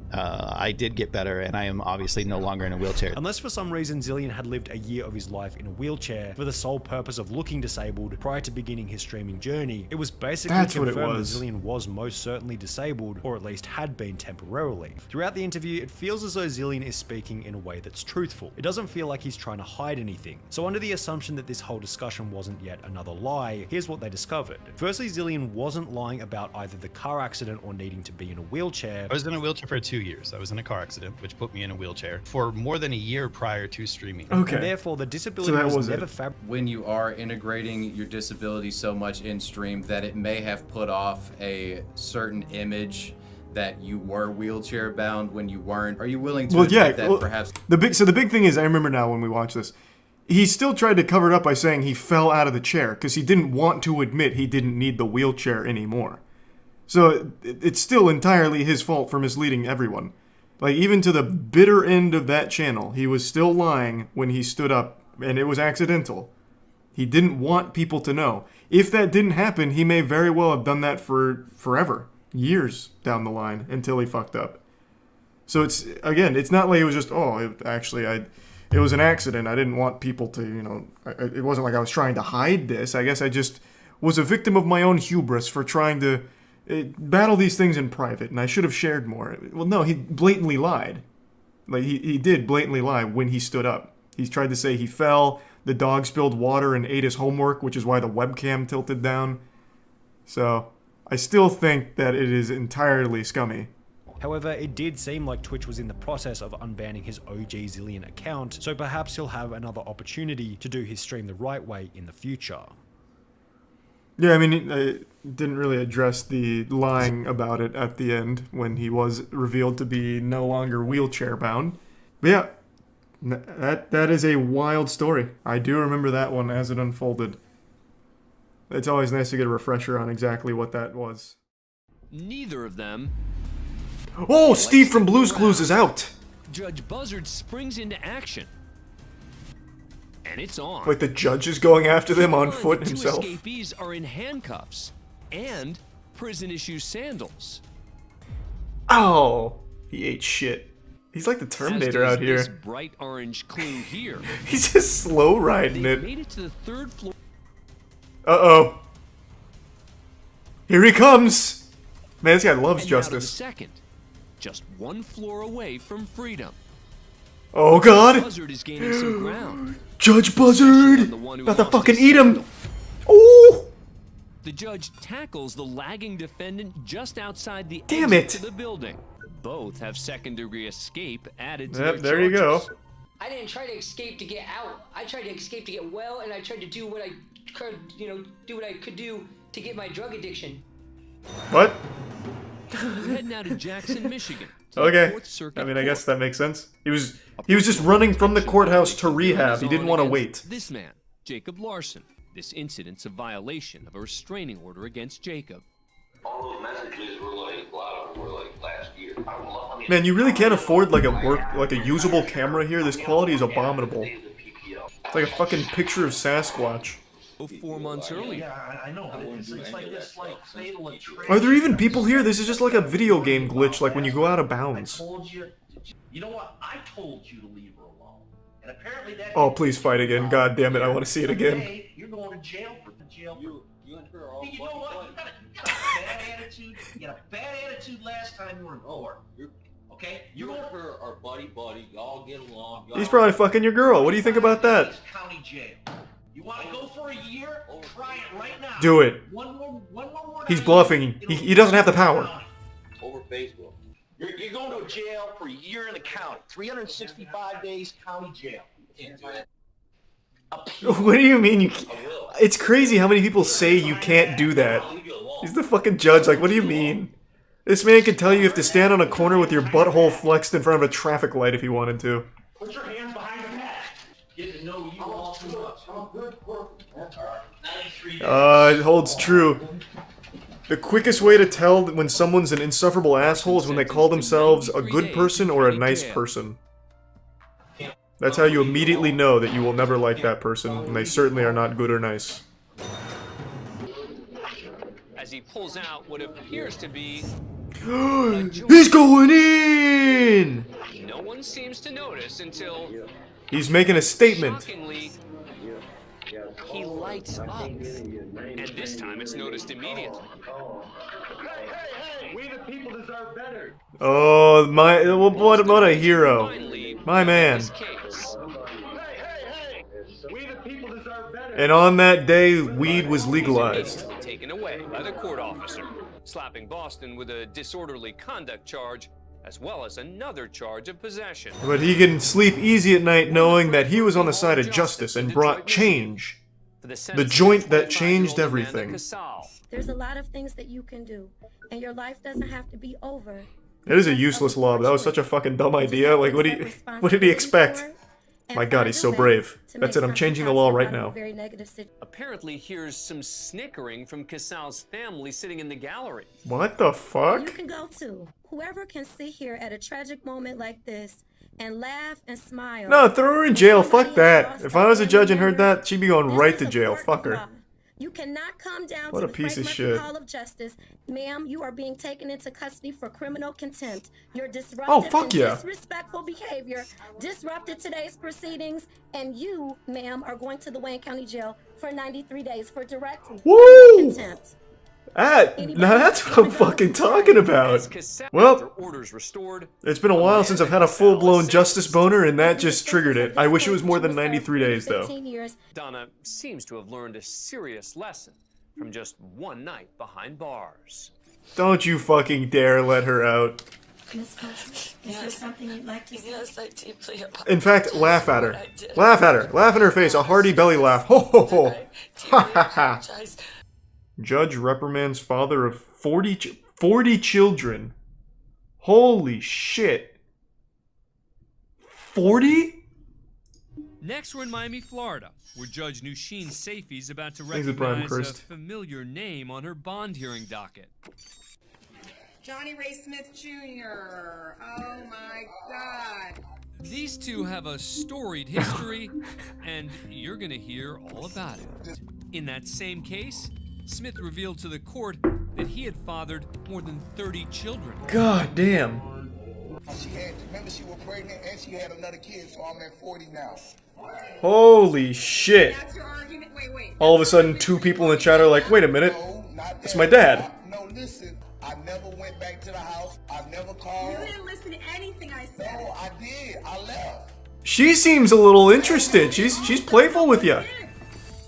I did get better, and I am obviously no longer in a wheelchair. Unless for some reason Zillion had lived a year of his life in a wheelchair for the sole purpose of looking disabled prior to beginning his streaming journey, it was basically That's what it confirmed that was. Zillion was most certainly disabled, or at least had been temporarily. Throughout the interview, it feels as though Zillion is speaking in a way that's truthful. It doesn't feel like he's trying to hide anything. So under the assumption that this whole discussion wasn't yet another lie, here's what they discovered. Firstly, Zillion wasn't lying about either the car accident or needing to be in a wheelchair. I was in a wheelchair for 2 years. I was in a car accident, which put me in a wheelchair for more than a year prior to streaming. And therefore, the disability was never when you are integrating your disability so much in stream that it may have put off a certain image that you were wheelchair bound when you weren't. Are you willing to admit that perhaps the big thing is, I remember now when we watched this, he still tried to cover it up by saying he fell out of the chair because he didn't want to admit he didn't need the wheelchair anymore. So it's still entirely his fault for misleading everyone. Like, even to the bitter end of that channel, he was still lying when he stood up, and it was accidental. He didn't want people to know. If that didn't happen, he may very well have done that for forever, years down the line, until he fucked up. So it's, again, it's not like it was just, it was an accident. I didn't want people to, it wasn't like I was trying to hide this. I guess I just was a victim of my own hubris for trying to battle these things in private, and I should have shared more. Well, no, he blatantly lied. Like, he did blatantly lie when he stood up. He tried to say he fell, the dog spilled water and ate his homework, which is why the webcam tilted down. So, I still think that it is entirely scummy. However, it did seem like Twitch was in the process of unbanning his OG Zillion account, so perhaps he'll have another opportunity to do his stream the right way in the future. Yeah, I mean, it didn't really address the lying about it at the end when he was revealed to be no longer wheelchair bound. But yeah, that is a wild story. I do remember that one as it unfolded. It's always nice to get a refresher on exactly what that was. Neither of them. Oh, Steve from Blue's Clues is out! Judge Buzzard springs into action. And it's on. Like the judge is going after them on Find foot the himself. Two escapees are in handcuffs and prison-issue sandals. Oh, he ate shit. He's like the Terminator As out does here. This bright orange clue here. He's just slow riding They it. made it to the third floor. Uh-oh. Here he comes! Man, this guy loves and now to the justice. second, just one floor away from freedom. Oh god! Buzzard is gaining some ground. Judge Buzzard! About to fucking eat him! Oh! The judge tackles the lagging defendant just outside the Damn exit it. to the building. Both have second-degree escape added to Yep, their there you go. charges. I didn't try to escape to get out. I tried to escape to get well, and I tried to do what I could, do what I could do to get my drug addiction. What? We're heading out to Jackson, Michigan. To Okay. the Fourth Circuit I mean, I Court. guess that makes sense. He was just running from the courthouse to rehab. He didn't want to wait. This man, Jacob Larson. This incident's a violation of a restraining order against Jacob. All those messages were like, a lot of them were like last year. Man, you really can't afford like a usable camera here. This quality is abominable. It's like a fucking picture of Sasquatch. 4 months earlier. Yeah, I know, but it's like this, like, fatal attraction. Are there even people here? This is just like a video game glitch, like when you go out of bounds. You know what? I told you to leave her alone. And apparently that... Oh, please fight again. God damn it, I want to see it again. You're going to jail for the jail. You and her are all... You know what? You got a bad attitude. You had a bad attitude last time you were in court. Okay? You and her are buddy-buddy. Y'all get along. He's probably fucking your girl. What do you think about that? County jail. You want to go for a year? Try it right now. Do it. One more He's bluffing. He doesn't have the power. Over Facebook. You're going to jail for a year in the county. 365 days county jail. Can't do it. What do you mean you can't? It's crazy how many people say you can't do that. He's the fucking judge. Like, what do you mean? This man can tell you have to stand on a corner with your butthole flexed in front of a traffic light if you wanted to. Put your hands behind your back. Get to know you all too much. It holds true. The quickest way to tell when someone's an insufferable asshole is when they call themselves a good person or a nice person. That's how you immediately know that you will never like that person, and they certainly are not good or nice. As he pulls out what appears to be... He's going in! No one seems to notice until... He's making a statement. Shockingly, he lights up. And this time it's noticed immediately. Hey, we the people deserve better. Oh, what a hero. My man. We the people deserve better. And on that day, weed was legalized. Taken away by the court officer, slapping Boston with a disorderly conduct charge, as well as another charge of possession. But he can sleep easy at night knowing that he was on the side of justice and brought change. The joint that changed everything. There's a lot of things that you can do, and your life doesn't have to be over. It is a useless law, but that was such a fucking dumb idea. Like, what did he expect? My god, he's so brave. That's it, I'm changing the law right now. Apparently, here's some snickering from Casal's family sitting in the gallery. What the fuck? You can go too. Whoever can sit here at a tragic moment like this and laugh and smile. No, throw her in jail. Fuck that. If I was a judge and heard that, she'd be going right to jail. Fuck her. You cannot come down what to a the piece of Frank shit. Hall of Justice. Ma'am, you are being taken into custody for criminal contempt. Your disruptive and disrespectful behavior disrupted today's proceedings, and you, ma'am, are going to the Wayne County Jail for 93 days for direct contempt. Now that's what I'm fucking talking about. Well, it's been a while since I've had a full-blown justice boner, and that just triggered it. I wish it was more than 93 days, though. Donna seems to have learned a serious lesson from just one night behind bars. Don't you fucking dare let her out. Miss Cosby, is there something you'd like to say? Yes, I deeply apologize. In fact, laugh at her. Laugh at her. Laugh in her face. A hearty belly laugh. Ho ho ho. Ha ha ha. Judge reprimands father of 40 children. Holy shit. 40? Next, we're in Miami, Florida, where Judge Nusheen Safey's about to Thanks, Brian recognize a Christ. familiar name on her bond hearing docket. Johnny Ray Smith Jr. Oh my God. These two have a storied history, and you're gonna hear all about it. In that same case, Smith revealed to the court that he had fathered more than 30 children. God damn. Remember she was pregnant and she had another kid, so I'm at 40 now. Holy shit. All of a sudden, two people in the chat are like, wait a minute, it's my dad. No, listen, I never went back to the house. I never called. You didn't listen to anything I said. No, I did. I left. She seems a little interested. She's playful with you.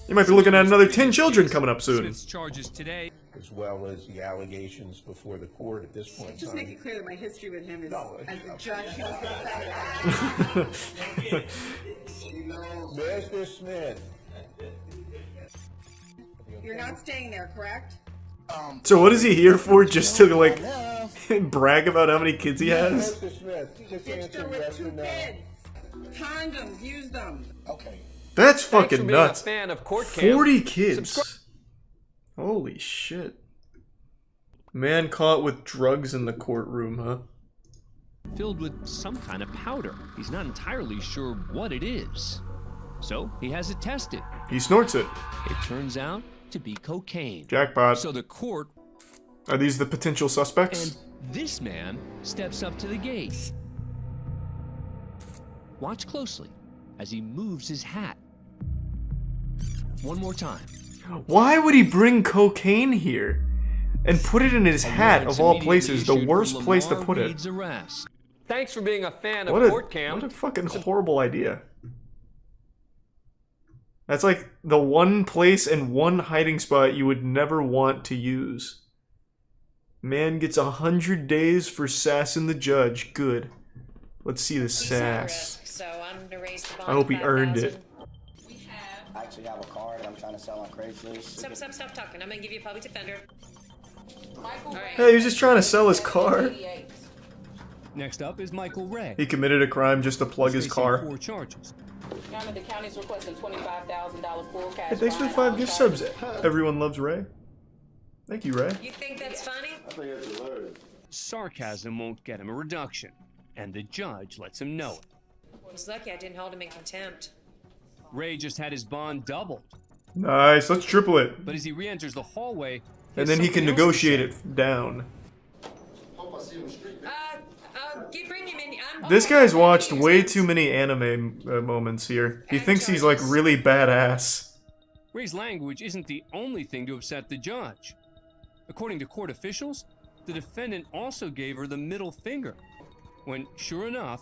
You might be looking at another 10 children coming up soon. Charges today, as well as the allegations before the court at this point in Just time. make it clear that my history with him is as a judge. Mr. Smith. You're not staying there, correct? So what is he here for? Just to like brag about how many kids he has? Condoms, use them. Okay. That's Thanks for fucking being a nuts. fan of Court Cam. 40 kids. Holy shit. Man caught with drugs in the courtroom, huh? Filled with some kind of powder. He's not entirely sure what it is. So he has it tested. He snorts it. It turns out to be cocaine. Jackpot. So the court... Are these the potential suspects? And this man steps up to the gate. Watch closely as he moves his hat. One more time. Why would he bring cocaine here? And put it in his hat, of all places, the worst place to put it. Thanks for being a fan of What Court Cam. a fucking horrible idea. That's like the one place and one hiding spot you would never want to use. Man gets 100 days for sassing the judge. Good. Let's see the sass. So I'm gonna raise the bond I hope he earned $5,000. it. I actually have a car that I'm trying to sell on Craigslist. Stop talking. I'm gonna give you a public defender. Hey, he was just trying to sell his car. Next up is Michael Ray. He committed a crime just to plug his car. 4 charges. The county's requesting $25,000 full cash. Hey, thanks for the 5 gift subs. Everyone loves Ray. Thank you, Ray. You think that's funny? I think it's hilarious. Sarcasm won't get him a reduction, and the judge lets him know it. He's lucky I didn't hold him in contempt.Ray just had his bond doubled, Nice, let's triple it. but as he re-enters the hallway, And then he can negotiate it down. Bring him in. This guy's watched way too many anime moments here. He thinks he's like really badass. Ray's language isn't the only thing to upset the judge. According to court officials, the defendant also gave her the middle finger, when, sure enough,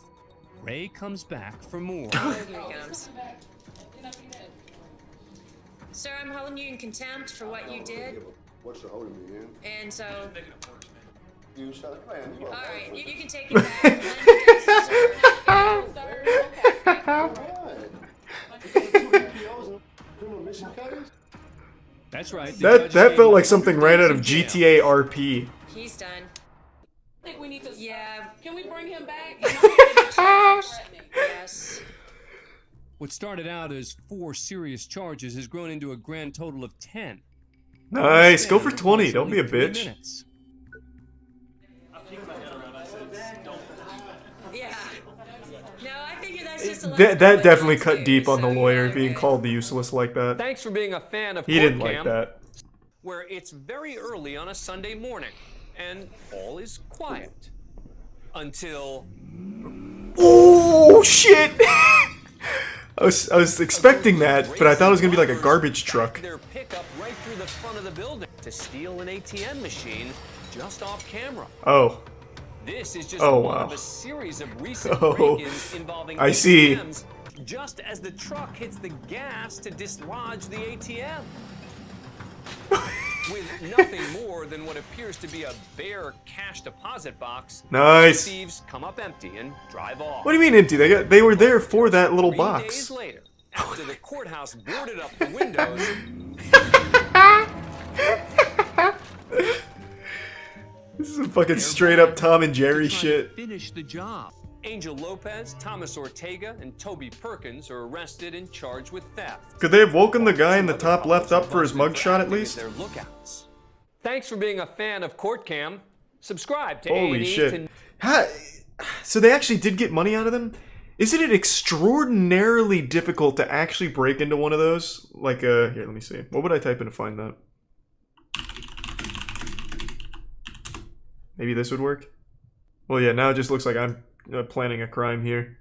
Ray comes back for more. Here he comes. Sir, I'm holding you in contempt for what you did. What's the holding me in? And so... You shut the man. All right, you can take it back. That's right. That felt like something right out of GTA RP. He's done. I think we need to. Yeah. Can we bring him back? Yes. What started out as 4 serious charges has grown into a grand total of 10. Nice, go for 20. Don't be a bitch. Yeah. No, I figure that's just a That definitely cut deep on the lawyer being called useless like that. Thanks for being a fan of He didn't Court like Cam, that. where it's very early on a Sunday morning, and all is quiet. Until... Oh, shit! I was expecting that, but I thought it was gonna be like a garbage truck. Their pickup right through the front of the building to steal an ATM machine just off camera. Oh. This is just Oh, one wow. of a series of recent Oh, break-ins involving I see. ATMs just as the truck hits the gas to dislodge the ATM. With nothing more than what appears to be a bare cash deposit box, Nice. the thieves come up empty and drive off. What do you mean empty? They were there for that little 3 box. days later, after the courthouse boarded up the windows, This is some fucking straight up Tom and Jerry shit. finish the job. Angel Lopez, Thomas Ortega, and Toby Perkins are arrested and charged with theft. Could they have woken the guy in the top left up for his mugshot at least? Their lookouts. Thanks for being a fan of Court Cam. Subscribe to Holy A&E shit. So they actually did get money out of them? Isn't it extraordinarily difficult to actually break into one of those? Like, here, let me see. What would I type in to find that? Maybe this would work? Well, yeah, now it just looks like I'm planning a crime here.